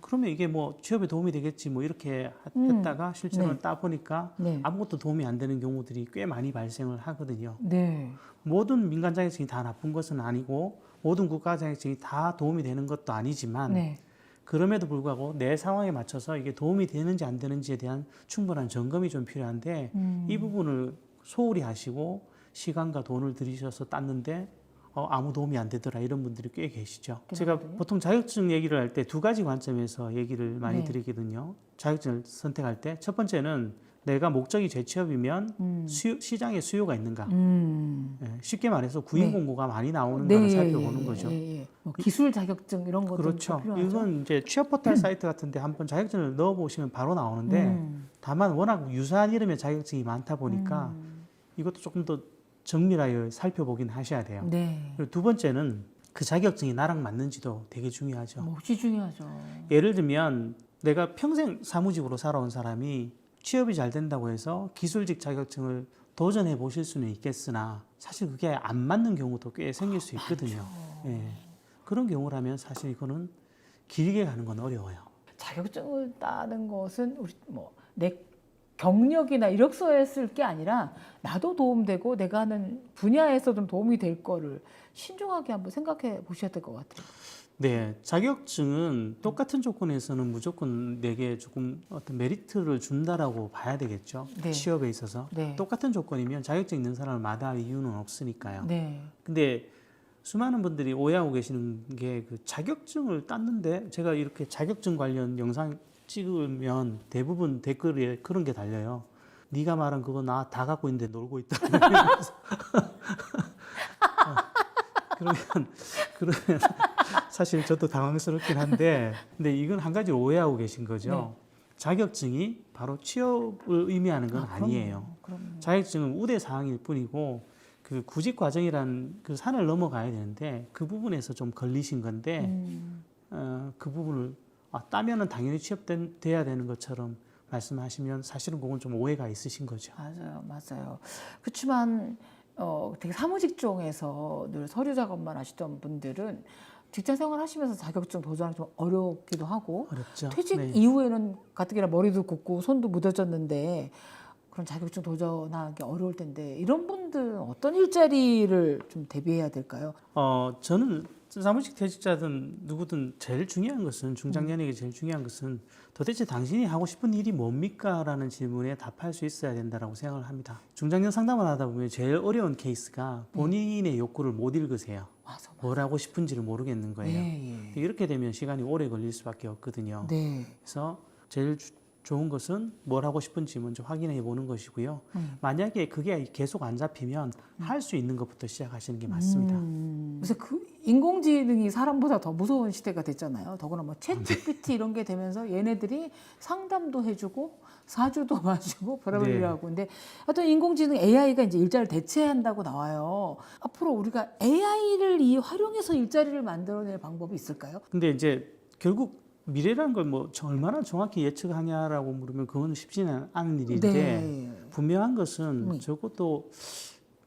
그러면 이게 뭐 취업에 도움이 되겠지 뭐 이렇게 했다가 실제로 네. 따보니까 네. 아무것도 도움이 안 되는 경우들이 꽤 많이 발생을 하거든요. 네. 모든 민간 자격증이 다 나쁜 것은 아니고 모든 국가 자격증이 다 도움이 되는 것도 아니지만 네. 그럼에도 불구하고 내 상황에 맞춰서 이게 도움이 되는지 안 되는지에 대한 충분한 점검이 좀 필요한데 이 부분을 소홀히 하시고 시간과 돈을 들이셔서 땄는데 아무 도움이 안 되더라 이런 분들이 꽤 계시죠. 제가 보통 자격증 얘기를 할 때 두 가지 관점에서 얘기를 많이 네. 드리거든요. 자격증을 선택할 때 첫 번째는 내가 목적이 재취업이면 시장에 수요가 있는가. 예, 쉽게 말해서 구인 네. 공고가 많이 나오는가를 네, 살펴보는 거죠. 예. 뭐 기술 자격증 이런 것도 그렇죠. 필요하죠. 이건 이제 취업 포털 사이트 같은데 한번 자격증을 넣어보시면 바로 나오는데 다만 워낙 유사한 이름의 자격증이 많다 보니까 이것도 조금 더 정밀하게 살펴보긴 하셔야 돼요. 네. 그리고 두 번째는 그 자격증이 나랑 맞는지도 되게 중요하죠. 몫이 중요하죠. 예를 들면 내가 평생 사무직으로 살아온 사람이 취업이 잘 된다고 해서 기술직 자격증을 도전해 보실 수는 있겠으나 사실 그게 안 맞는 경우도 꽤 생길 수 있거든요. 예. 그런 경우라면 사실 이거는 길게 가는 건 어려워요. 자격증을 따는 것은 우리 뭐 내 경력이나 이력서에 쓸 게 아니라 나도 도움되고 내가 하는 분야에서 좀 도움이 될 거를 신중하게 한번 생각해 보셔야 될 것 같아요. 네, 자격증은 똑같은 조건에서는 무조건 내게 조금 어떤 메리트를 준다라고 봐야 되겠죠. 네. 취업에 있어서. 네. 똑같은 조건이면 자격증 있는 사람을 마다할 이유는 없으니까요. 네. 근데 수많은 분들이 오해하고 계시는 게 그 자격증을 땄는데 제가 이렇게 자격증 관련 영상 찍으면 대부분 댓글에 그런 게 달려요. 네가 말한 그거 나 다 갖고 있는데 놀고 있다. 그러면 사실 저도 당황스럽긴 한데 근데 이건 한 가지 오해하고 계신 거죠. 네. 자격증이 바로 취업을 의미하는 건 아니에요. 그럼요. 자격증은 우대 사항일 뿐이고 그 구직 과정이란 그 산을 넘어가야 되는데 그 부분에서 좀 걸리신 건데 그 부분을 따면은 당연히 취업돼야 되는 것처럼 말씀하시면 사실은 그건 좀 오해가 있으신 거죠. 맞아요, 맞아요. 그렇지만 되게 사무직종에서 늘 서류 작업만 하시던 분들은 직장 생활 하시면서 자격증 도전하기 좀 어렵기도 하고 어렵죠. 퇴직 네. 이후에는 가뜩이나 머리도 굽고 손도 무뎌졌는데 그런 자격증 도전하기 어려울 텐데 이런 분들은 어떤 일자리를 좀 대비해야 될까요? 저는 사무직 퇴직자든 누구든 제일 중요한 것은 중장년에게 제일 중요한 것은 도대체 당신이 하고 싶은 일이 뭡니까? 라는 질문에 답할 수 있어야 된다고 생각을 합니다. 중장년 상담을 하다 보면 제일 어려운 케이스가 본인의 욕구를 못 읽으세요. 맞아. 뭘 하고 싶은지를 모르겠는 거예요. 네, 이렇게 되면 시간이 오래 걸릴 수밖에 없거든요. 네. 그래서 제일 좋은 것은 뭘 하고 싶은지 먼저 확인해 보는 것이고요. 만약에 그게 계속 안 잡히면 할 수 있는 것부터 시작하시는 게 맞습니다. 그래서 그 인공지능이 사람보다 더 무서운 시대가 됐잖아요. 더구나 뭐 네. 챗GPT 이런 게 되면서 얘네들이 상담도 해주고 사주도 봐주고 별의별 일을 네. 하고. 근데 하여튼 인공지능 AI가 이제 일자리를 대체한다고 나와요. 앞으로 우리가 AI를 활용해서 일자리를 만들어낼 방법이 있을까요? 근데 이제 결국 미래라는 걸 뭐 얼마나 정확히 예측하냐라고 물으면 그건 쉽지는 않은 일인데 네. 분명한 것은 적어도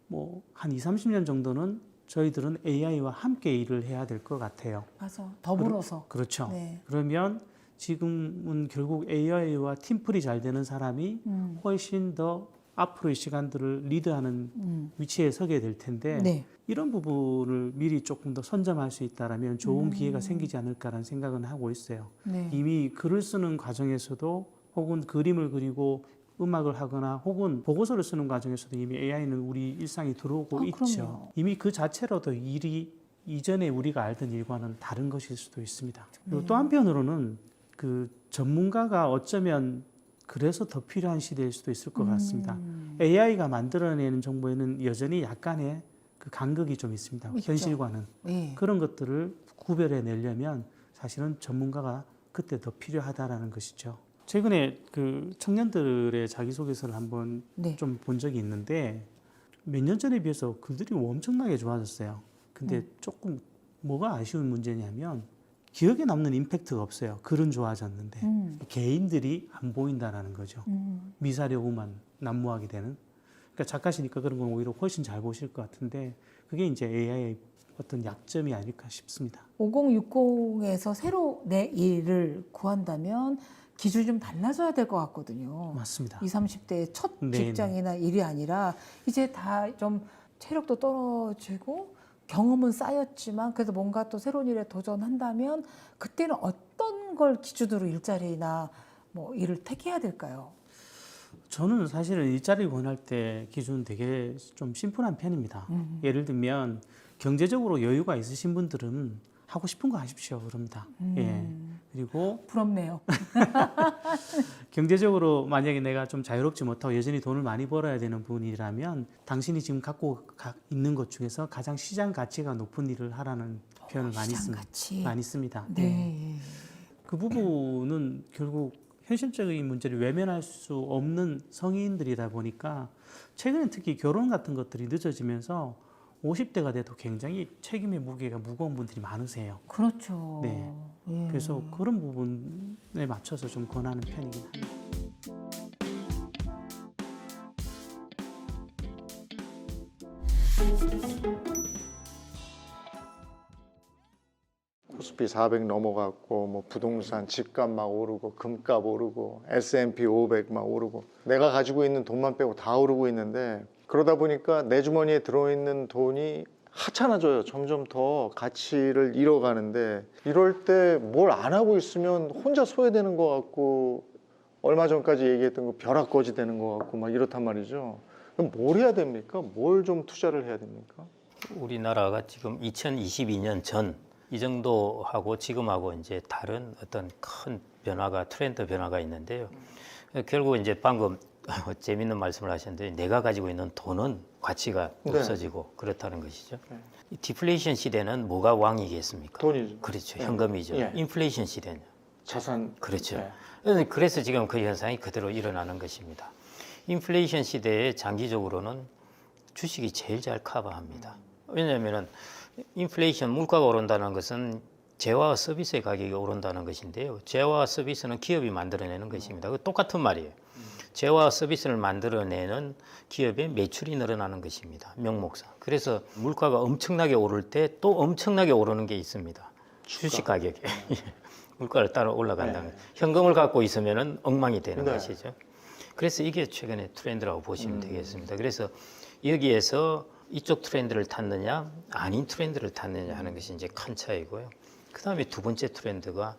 뭐 한 20, 30년 정도는 저희들은 AI와 함께 일을 해야 될 것 같아요. 맞아. 더불어서. 그렇죠. 네. 그러면 지금은 결국 AI와 팀플이 잘 되는 사람이 훨씬 더 앞으로의 시간들을 리드하는 위치에 서게 될 텐데 네. 이런 부분을 미리 조금 더 선점할 수 있다라면 좋은 기회가 생기지 않을까라는 생각은 하고 있어요. 네. 이미 글을 쓰는 과정에서도 혹은 그림을 그리고 음악을 하거나 혹은 보고서를 쓰는 과정에서도 이미 AI는 우리 일상에 들어오고 있죠. 그럼요. 이미 그 자체로도 일이 이전에 우리가 알던 일과는 다른 것일 수도 있습니다. 그리고 또 한편으로는 그 전문가가 어쩌면 그래서 더 필요한 시대일 수도 있을 것 같습니다. AI가 만들어내는 정보에는 여전히 약간의 그 간극이 좀 있습니다. 있죠. 현실과는. 네. 그런 것들을 구별해 내려면 사실은 전문가가 그때 더 필요하다라는 것이죠. 최근에 그 청년들의 자기소개서를 한번 네. 좀 본 적이 있는데 몇 년 전에 비해서 글들이 엄청나게 좋아졌어요. 근데 조금 뭐가 아쉬운 문제냐면 기억에 남는 임팩트가 없어요. 글은 좋아졌는데 개인들이 안 보인다라는 거죠. 미사려고만 난무하게 되는. 그러니까 작가시니까 그런 건 오히려 훨씬 잘 보실 것 같은데 그게 이제 AI의 어떤 약점이 아닐까 싶습니다. 5060에서 새로 내 일을 구한다면 기준이 좀 달라져야 될 것 같거든요. 맞습니다. 20, 30대의 첫 네네. 직장이나 일이 아니라 이제 다 좀 체력도 떨어지고 경험은 쌓였지만 그래도 뭔가 또 새로운 일에 도전한다면 그때는 어떤 걸 기준으로 일자리나 뭐 일을 택해야 될까요? 저는 사실은 일자리를 권할 때 기준은 되게 좀 심플한 편입니다. 예를 들면 경제적으로 여유가 있으신 분들은 하고 싶은 거 하십시오. 그럽니다. 예. 그리고 부럽네요. 경제적으로 만약에 내가 좀 자유롭지 못하고 여전히 돈을 많이 벌어야 되는 분이라면 당신이 지금 갖고 있는 것 중에서 가장 시장 가치가 높은 일을 하라는 표현을 많이 시장 씁니다. 가치. 많이 씁니다. 예. 네. 그 부분은 결국 현실적인 문제를 외면할 수 없는 성인들이다 보니까 최근에 특히 결혼 같은 것들이 늦어지면서 50대가 돼도 굉장히 책임의 무게가 무거운 분들이 많으세요. 그렇죠. 네. 예. 그래서 그런 부분에 맞춰서 좀 권하는 편이긴 합니다. 코스피 400 넘어갔고 뭐 부동산 집값 막 오르고 금값 오르고 S&P 500 막 오르고 내가 가지고 있는 돈만 빼고 다 오르고 있는데 그러다 보니까 내 주머니에 들어있는 돈이 하찮아져요. 점점 더 가치를 잃어가는데 이럴 때 뭘 안 하고 있으면 혼자 소외되는 것 같고 얼마 전까지 얘기했던 거 벼락거지 되는 것 같고 막 이렇단 말이죠. 그럼 뭘 해야 됩니까? 뭘 좀 투자를 해야 됩니까? 우리나라가 지금 2022년 전 이 정도하고 지금하고 이제 다른 어떤 큰 변화가 트렌드 변화가 있는데요. 결국 이제 방금 재밌는 말씀을 하셨는데 내가 가지고 있는 돈은 가치가 네. 없어지고 그렇다는 것이죠. 네. 이 디플레이션 시대는 뭐가 왕이겠습니까? 돈이죠. 그렇죠. 네. 현금이죠. 예. 인플레이션 시대는 자산. 그렇죠. 네. 그래서 지금 그 현상이 그대로 일어나는 것입니다. 인플레이션 시대에 장기적으로는 주식이 제일 잘 커버합니다. 왜냐하면 인플레이션 물가가 오른다는 것은 재화와 서비스의 가격이 오른다는 것인데요. 재화와 서비스는 기업이 만들어내는 것입니다. 그 똑같은 말이에요. 재화와 서비스를 만들어내는 기업의 매출이 늘어나는 것입니다. 명목상. 그래서 물가가 엄청나게 오를 때 또 엄청나게 오르는 게 있습니다. 주식 가격이. 물가를 따라 올라간다는 네. 현금을 갖고 있으면 엉망이 되는 네. 것이죠. 그래서 이게 최근의 트렌드라고 보시면 되겠습니다. 그래서 여기에서 이쪽 트렌드를 탔느냐 아닌 트렌드를 탔느냐 하는 것이 이제 큰 차이고요. 그 다음에 두 번째 트렌드가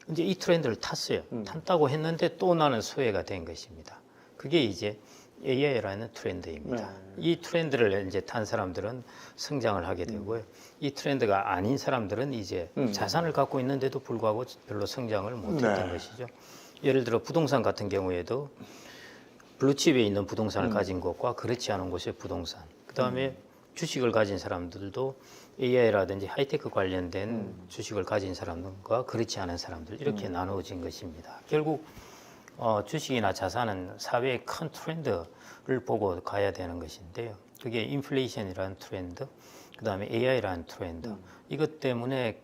이제 이 트렌드를 탔어요. 탔다고 했는데 또 나는 소외가 된 것입니다. 그게 이제 AI라는 트렌드입니다. 이 트렌드를 이제 탄 사람들은 성장을 하게 되고요. 이 트렌드가 아닌 사람들은 이제 자산을 갖고 있는데도 불구하고 별로 성장을 못했던 것이죠. 예를 들어 부동산 같은 경우에도 블루칩에 있는 부동산을 가진 곳과 그렇지 않은 곳의 부동산. 그다음에 주식을 가진 사람들도 AI라든지 하이테크 관련된 주식을 가진 사람들과 그렇지 않은 사람들 이렇게 나누어진 것입니다. 결국 주식이나 자산은 사회의 큰 트렌드를 보고 가야 되는 것인데요. 그게 인플레이션이라는 트렌드, 그다음에 AI라는 트렌드. 이것 때문에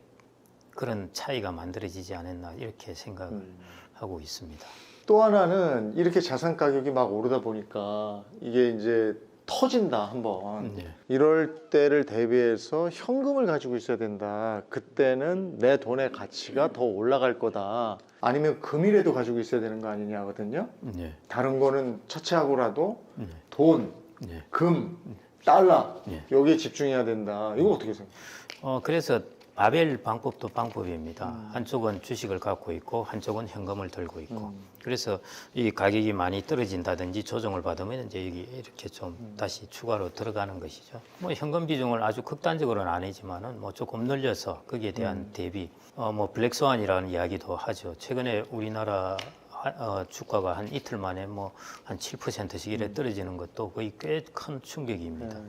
그런 차이가 만들어지지 않았나 이렇게 생각을 하고 있습니다. 또 하나는 이렇게 자산 가격이 막 오르다 보니까 이게 이제 터진다 한번. 네. 이럴 때를 대비해서 현금을 가지고 있어야 된다. 그때는 내 돈의 가치가 더 올라갈 거다. 아니면 금이라도 가지고 있어야 되는 거 아니냐 하거든요. 네. 다른 거는 차치하고라도 네. 돈, 네. 금, 달러 네. 여기에 집중해야 된다. 이거 어떻게 생각해요? 그래서 바벨 방법도 방법입니다. 한쪽은 주식을 갖고 있고 한쪽은 현금을 들고 있고. 그래서 이 가격이 많이 떨어진다든지 조정을 받으면 이제 여기 이렇게 좀 다시 추가로 들어가는 것이죠. 뭐 현금 비중을 아주 극단적으로는 아니지만은 뭐 조금 늘려서 거기에 대한 대비. 뭐 블랙스완이라는 이야기도 하죠. 최근에 우리나라 주가가 한 이틀 만에 뭐 한 7%씩 이래 떨어지는 것도 거의 꽤 큰 충격입니다.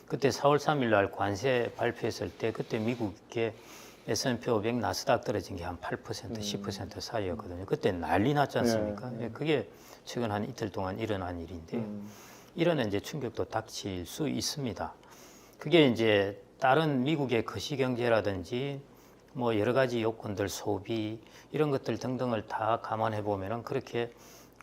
그때 4월 3일 날 관세 발표했을 때 그때 미국의 S&P 500 나스닥 떨어진 게 한 8%, 10% 사이였거든요. 그때 난리 났지 않습니까? 그게 최근 한 이틀 동안 일어난 일인데요. 이런 이제 충격도 닥칠 수 있습니다. 그게 이제 다른 미국의 거시경제라든지 뭐 여러 가지 요건들, 소비 이런 것들 등등을 다 감안해 보면은 그렇게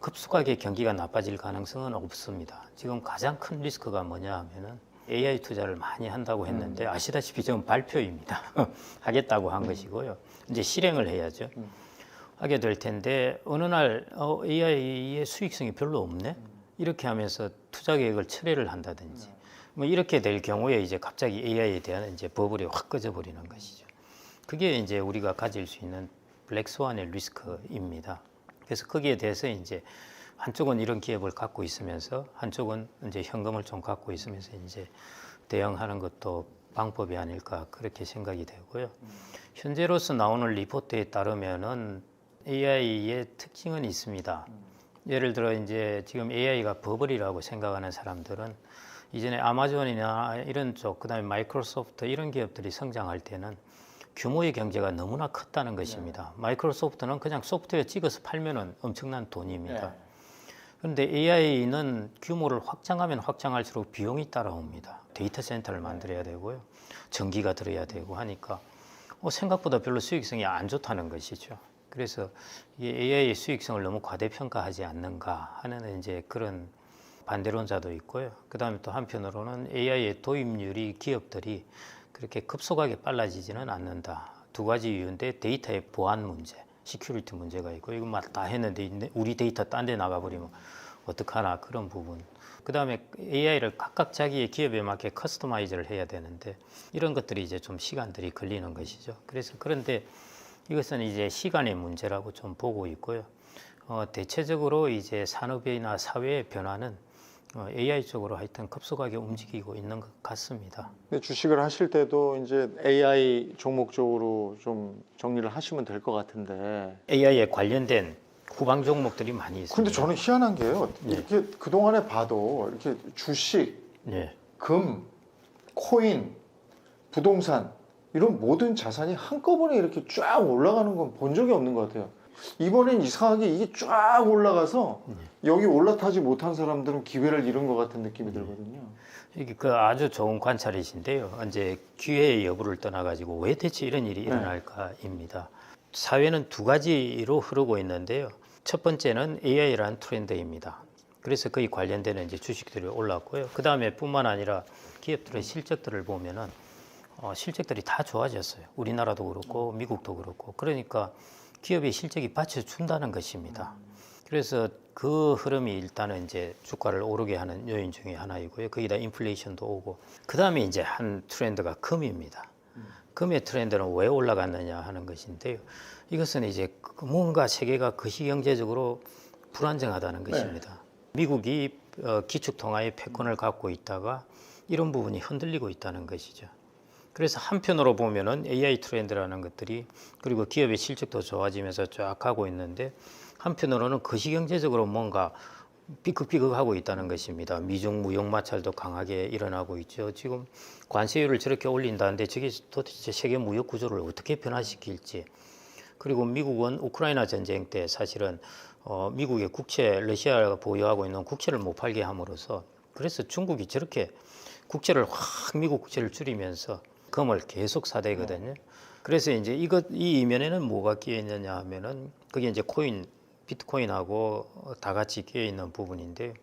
급속하게 경기가 나빠질 가능성은 없습니다. 지금 가장 큰 리스크가 뭐냐 하면은 AI 투자를 많이 한다고 했는데 아시다시피 지금 발표입니다. 하겠다고 한 것이고요. 이제 실행을 해야죠. 하게 될 텐데 어느 날 AI의 수익성이 별로 없네? 이렇게 하면서 투자 계획을 철회를 한다든지 뭐 이렇게 될 경우에 이제 갑자기 AI에 대한 이제 버블이 확 꺼져버리는 것이죠. 그게 이제 우리가 가질 수 있는 블랙스완의 리스크입니다. 그래서 거기에 대해서 이제 한쪽은 이런 기업을 갖고 있으면서 한쪽은 이제 현금을 좀 갖고 있으면서 이제 대응하는 것도 방법이 아닐까 그렇게 생각이 되고요. 현재로서 나오는 리포트에 따르면은 AI의 특징은 있습니다. 예를 들어 이제 지금 AI가 버블이라고 생각하는 사람들은 이전에 아마존이나 이런 쪽, 그다음에 마이크로소프트 이런 기업들이 성장할 때는 규모의 경제가 너무나 컸다는 것입니다. 마이크로소프트는 그냥 소프트웨어 찍어서 팔면은 엄청난 돈입니다. 그런데 AI는 규모를 확장하면 확장할수록 비용이 따라옵니다. 데이터 센터를 만들어야 되고요. 전기가 들어야 되고 하니까 생각보다 별로 수익성이 안 좋다는 것이죠. 그래서 이 AI의 수익성을 너무 과대평가하지 않는가 하는 이제 그런 반대론자도 있고요. 그다음에 또 한편으로는 AI의 도입률이 기업들이 그렇게 급속하게 빨라지지는 않는다. 두 가지 이유인데 데이터의 보안 문제, 시큐리티 문제가 있고 이거 막 다 했는데 우리 데이터 딴 데 나가버리면 어떡하나 그런 부분. 그다음에 AI를 각각 자기의 기업에 맞게 커스터마이즈를 해야 되는데 이런 것들이 이제 좀 시간들이 걸리는 것이죠. 그래서 그런데 이것은 이제 시간의 문제라고 좀 보고 있고요. 대체적으로 이제 산업이나 사회의 변화는 AI 쪽으로 하여튼 급속하게 움직이고 있는 것 같습니다. 근데 주식을 하실 때도 이제 AI 종목 쪽으로 좀 정리를 하시면 될 것 같은데. AI에 관련된 후방 종목들이 많이 있습니다. 근데 저는 희한한 게요. 이렇게 그동안에 봐도 이렇게 주식, 네. 금, 코인, 부동산 이런 모든 자산이 한꺼번에 이렇게 쫙 올라가는 건 본 적이 없는 것 같아요. 이번엔 이상하게 이게 쫙 올라가서 여기 올라타지 못한 사람들은 기회를 잃은 것 같은 느낌이 들거든요. 이게 그 아주 좋은 관찰이신데요. 이제 기회의 여부를 떠나가지고 왜 대체 이런 일이 일어날까입니다. 사회는 두 가지로 흐르고 있는데요. 첫 번째는 AI라는 트렌드입니다. 그래서 거의 관련되는 이제 주식들이 올랐고요. 그 다음에 뿐만 아니라 기업들의 실적들을 보면은 실적들이 다 좋아졌어요. 우리나라도 그렇고 미국도 그렇고. 그러니까 기업의 실적이 받쳐준다는 것입니다. 그래서 그 흐름이 일단은 이제 주가를 오르게 하는 요인 중에 하나이고요. 거기다 인플레이션도 오고. 그 다음에 이제 한 트렌드가 금입니다. 금의 트렌드는 왜 올라갔느냐 하는 것인데요. 이것은 이제 뭔가 세계가 거시경제적으로 불안정하다는 것입니다. 미국이 기축통화의 패권을 갖고 있다가 이런 부분이 흔들리고 있다는 것이죠. 그래서 한편으로 보면은 AI 트렌드라는 것들이 그리고 기업의 실적도 좋아지면서 쫙 가고 있는데 한편으로는 거시경제적으로 뭔가 삐걱삐걱하고 있다는 것입니다. 미중 무역 마찰도 강하게 일어나고 있죠. 지금 관세율을 저렇게 올린다는데 저게 도대체 세계 무역 구조를 어떻게 변화시킬지. 그리고 미국은 우크라이나 전쟁 때 사실은 미국의 국채, 러시아가 보유하고 있는 국채를 못 팔게 함으로써 그래서 중국이 저렇게 국채를 확 미국 국채를 줄이면서 금을 계속 사대거든요. 그래서 이제 이 이면에는 뭐가 끼어 있느냐 하면은 그게 이제 비트코인하고 다 같이 끼어 있는 부분인데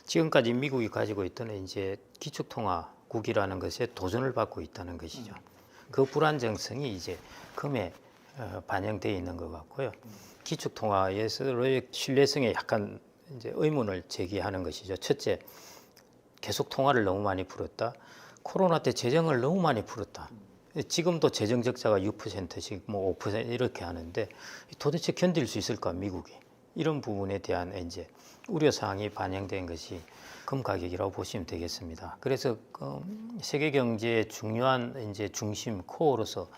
지금까지 미국이 가지고 있던 이제 기축통화국이라는 것에 도전을 받고 있다는 것이죠. 그 불안정성이 이제 금에 반영되어 있는 것 같고요. 기축통화에서의 신뢰성에 약간 이제 의문을 제기하는 것이죠. 첫째, 계속 통화를 너무 많이 풀었다. 코로나 때 재정을 너무 많이 풀었다. 지금도 재정 적자가 6%씩 뭐 5% 이렇게 하는데 도대체 견딜 수 있을까 미국이 이런 부분에 대한 이제 우려 사항이 반영된 것이 금 가격이라고 보시면 되겠습니다. 그래서 세계 경제의 중요한 이제 중심 코어로서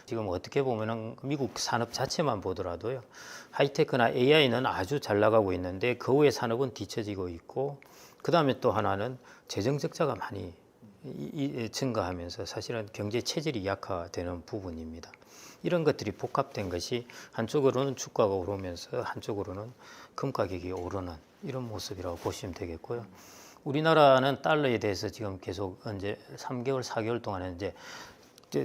지금 어떻게 보면은 미국 산업 자체만 보더라도요 하이테크나 AI는 아주 잘 나가고 있는데 그 후에 산업은 뒤처지고 있고 그 다음에 또 하나는 재정 적자가 많이 증가하면서 사실은 경제 체질이 약화되는 부분입니다. 이런 것들이 복합된 것이 한쪽으로는 주가가 오르면서 한쪽으로는 금 가격이 오르는 이런 모습이라고 보시면 되겠고요. 우리나라는 달러에 대해서 지금 계속 이제 3개월, 4개월 동안 이제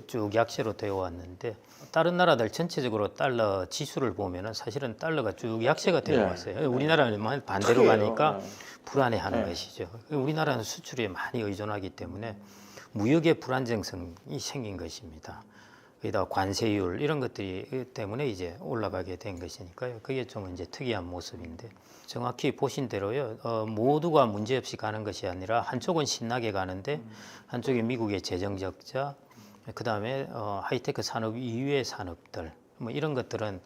쭉 약세로 되어 왔는데 다른 나라들 전체적으로 달러 지수를 보면은 사실은 달러가 쭉 약세가 되어 왔어요. 우리나라는 반대로 가니까 불안해하는 것이죠. 우리나라는 수출에 많이 의존하기 때문에 무역의 불안정성이 생긴 것입니다. 거기다가 관세율 이런 것들이 때문에 이제 올라가게 된 것이니까요. 그게 좀 이제 특이한 모습인데 정확히 보신 대로요. 모두가 문제없이 가는 것이 아니라 한쪽은 신나게 가는데 한쪽이 미국의 재정 적자, 그 다음에 하이테크 산업 이외의 산업들 뭐 이런 것들은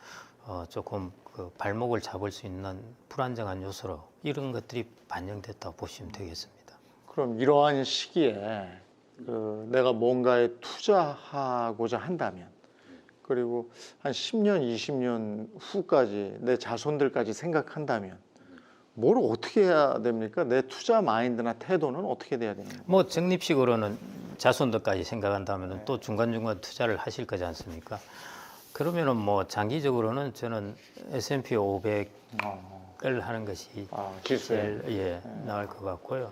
조금 그 발목을 잡을 수 있는 불안정한 요소로 이런 것들이 반영됐다고 보시면 되겠습니다. 그럼 이러한 시기에 내가 뭔가에 투자하고자 한다면 그리고 한 10년, 20년 후까지 내 자손들까지 생각한다면 뭘 어떻게 해야 됩니까? 내 투자 마인드나 태도는 어떻게 돼야 됩니까? 뭐 적립식으로는 자손들까지 생각한다면 또 중간중간 투자를 하실 거지 않습니까? 그러면은 뭐 장기적으로는 저는 S&P 500을 하는 것이 지수에. 제일 나을 것 같고요.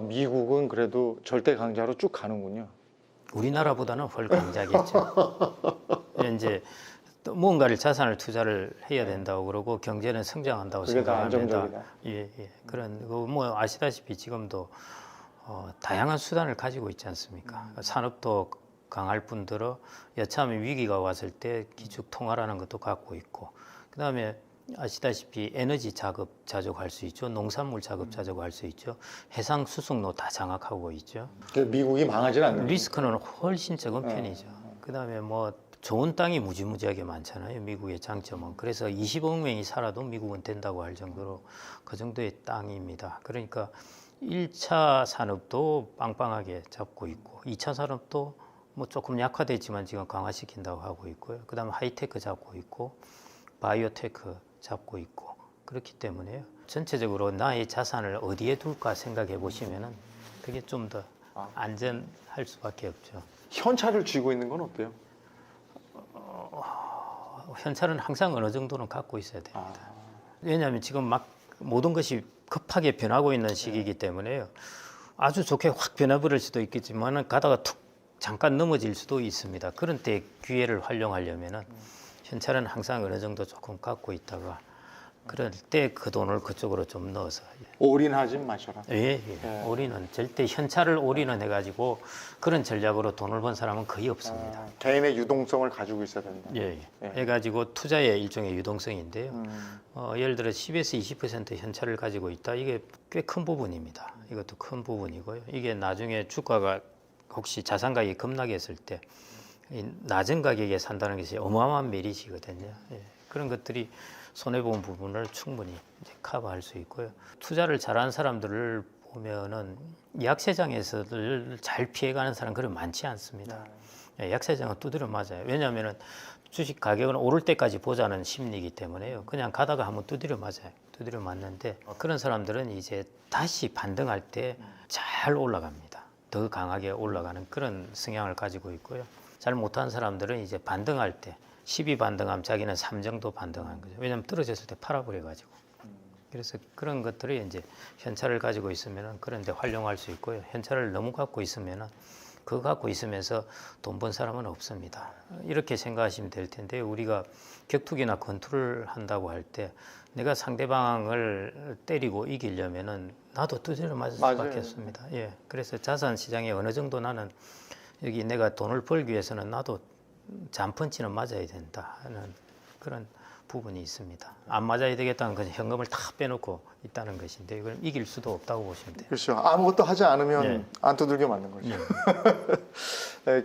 미국은 그래도 절대 강자로 쭉 가는군요. 우리나라보다는 훨 강자겠죠. 이제 또 무언가를 자산을 투자를 해야 된다고 그러고 경제는 성장한다고 그게 더 생각합니다. 안정적이다. 그런 뭐 아시다시피 지금도 다양한 수단을 가지고 있지 않습니까? 산업도 강할 뿐더러 여차하면 위기가 왔을 때 기축 통화라는 것도 갖고 있고, 그다음에 아시다시피 에너지 작업 자족할 수 있죠. 농산물 작업 자족할 수 있죠. 해상 수송로 다 장악하고 있죠. 미국이 망하진 않는 리스크는 훨씬 적은 편이죠. 그다음에 뭐 좋은 땅이 무지무지하게 많잖아요. 미국의 장점은. 그래서 20억 명이 살아도 미국은 된다고 할 정도로 그 정도의 땅입니다. 그러니까 1차 산업도 빵빵하게 잡고 있고 2차 산업도 뭐 조금 약화됐지만 지금 강화시킨다고 하고 있고요. 그다음에 하이테크 잡고 있고 바이오테크 잡고 있고 그렇기 때문에요. 전체적으로 나의 자산을 어디에 둘까 생각해 보시면은 그게 좀 더 안전할 수밖에 없죠. 현찰을 쥐고 있는 건 어때요? 현찰은 항상 어느 정도는 갖고 있어야 됩니다. 왜냐하면 지금 막 모든 것이 급하게 변하고 있는 시기이기 때문에요. 아주 좋게 확 변해버릴 수도 있겠지만 가다가 툭 잠깐 넘어질 수도 있습니다. 그런 때 기회를 활용하려면은 현찰은 항상 어느 정도 조금 갖고 있다가 그럴 때 그 돈을 그쪽으로 좀 넣어서 올인하지 마셔라. 올인은 절대 현찰을 올인은 해가지고 그런 전략으로 돈을 번 사람은 거의 없습니다. 개인의 유동성을 가지고 있어야 된다. 해가지고 투자의 일종의 유동성인데요. 예를 들어 10에서 20% 현찰을 가지고 있다. 이게 꽤 큰 부분입니다. 이것도 큰 부분이고요. 이게 나중에 주가가 혹시 자산 가격이 급락했을 했을 때 이 낮은 가격에 산다는 것이 어마어마한 메리트거든요. 그런 것들이 손해본 부분을 충분히 이제 커버할 수 있고요. 투자를 잘하는 사람들을 보면은 약세장에서를 잘 피해가는 사람 그런 많지 않습니다. 약세장은 두드려 맞아요. 왜냐하면은 주식 가격은 오를 때까지 보자는 심리이기 때문에요. 그냥 가다가 한번 두드려 맞아요. 두드려 맞는데 그런 사람들은 이제 다시 반등할 때 잘 올라갑니다. 더 강하게 올라가는 그런 성향을 가지고 있고요. 잘 못하는 사람들은 이제 반등할 때 12 반등하면 자기는 3 정도 반등하는 거죠. 왜냐하면 떨어졌을 때 팔아버려가지고. 그래서 그런 것들이 이제 현찰을 가지고 있으면은 그런 데 활용할 수 있고요. 현찰을 너무 갖고 있으면은 그거 갖고 있으면서 돈 번 사람은 없습니다. 이렇게 생각하시면 될 텐데 우리가 격투기나 권투를 한다고 할 때 내가 상대방을 때리고 이기려면은 나도 두드려 맞을 수밖에 없습니다. 그래서 자산 시장에 어느 정도 나는 여기 내가 돈을 벌기 위해서는 나도 잔펀치는 맞아야 된다 하는 그런 부분이 있습니다. 안 맞아야 되겠다는 건 현금을 다 빼놓고 있다는 것인데 이걸 이길 수도 없다고 보시면 돼요. 그렇죠. 아무것도 하지 않으면 안 두들겨 맞는 거죠.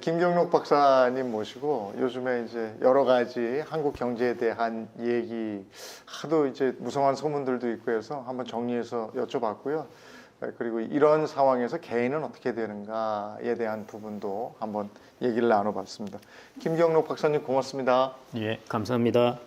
김경록 박사님 모시고 요즘에 이제 여러 가지 한국 경제에 대한 얘기 하도 이제 무성한 소문들도 있고 해서 한번 정리해서 여쭤봤고요. 그리고 이런 상황에서 개인은 어떻게 되는가에 대한 부분도 한번 얘기를 나눠봤습니다. 김경록 박사님 고맙습니다. 감사합니다.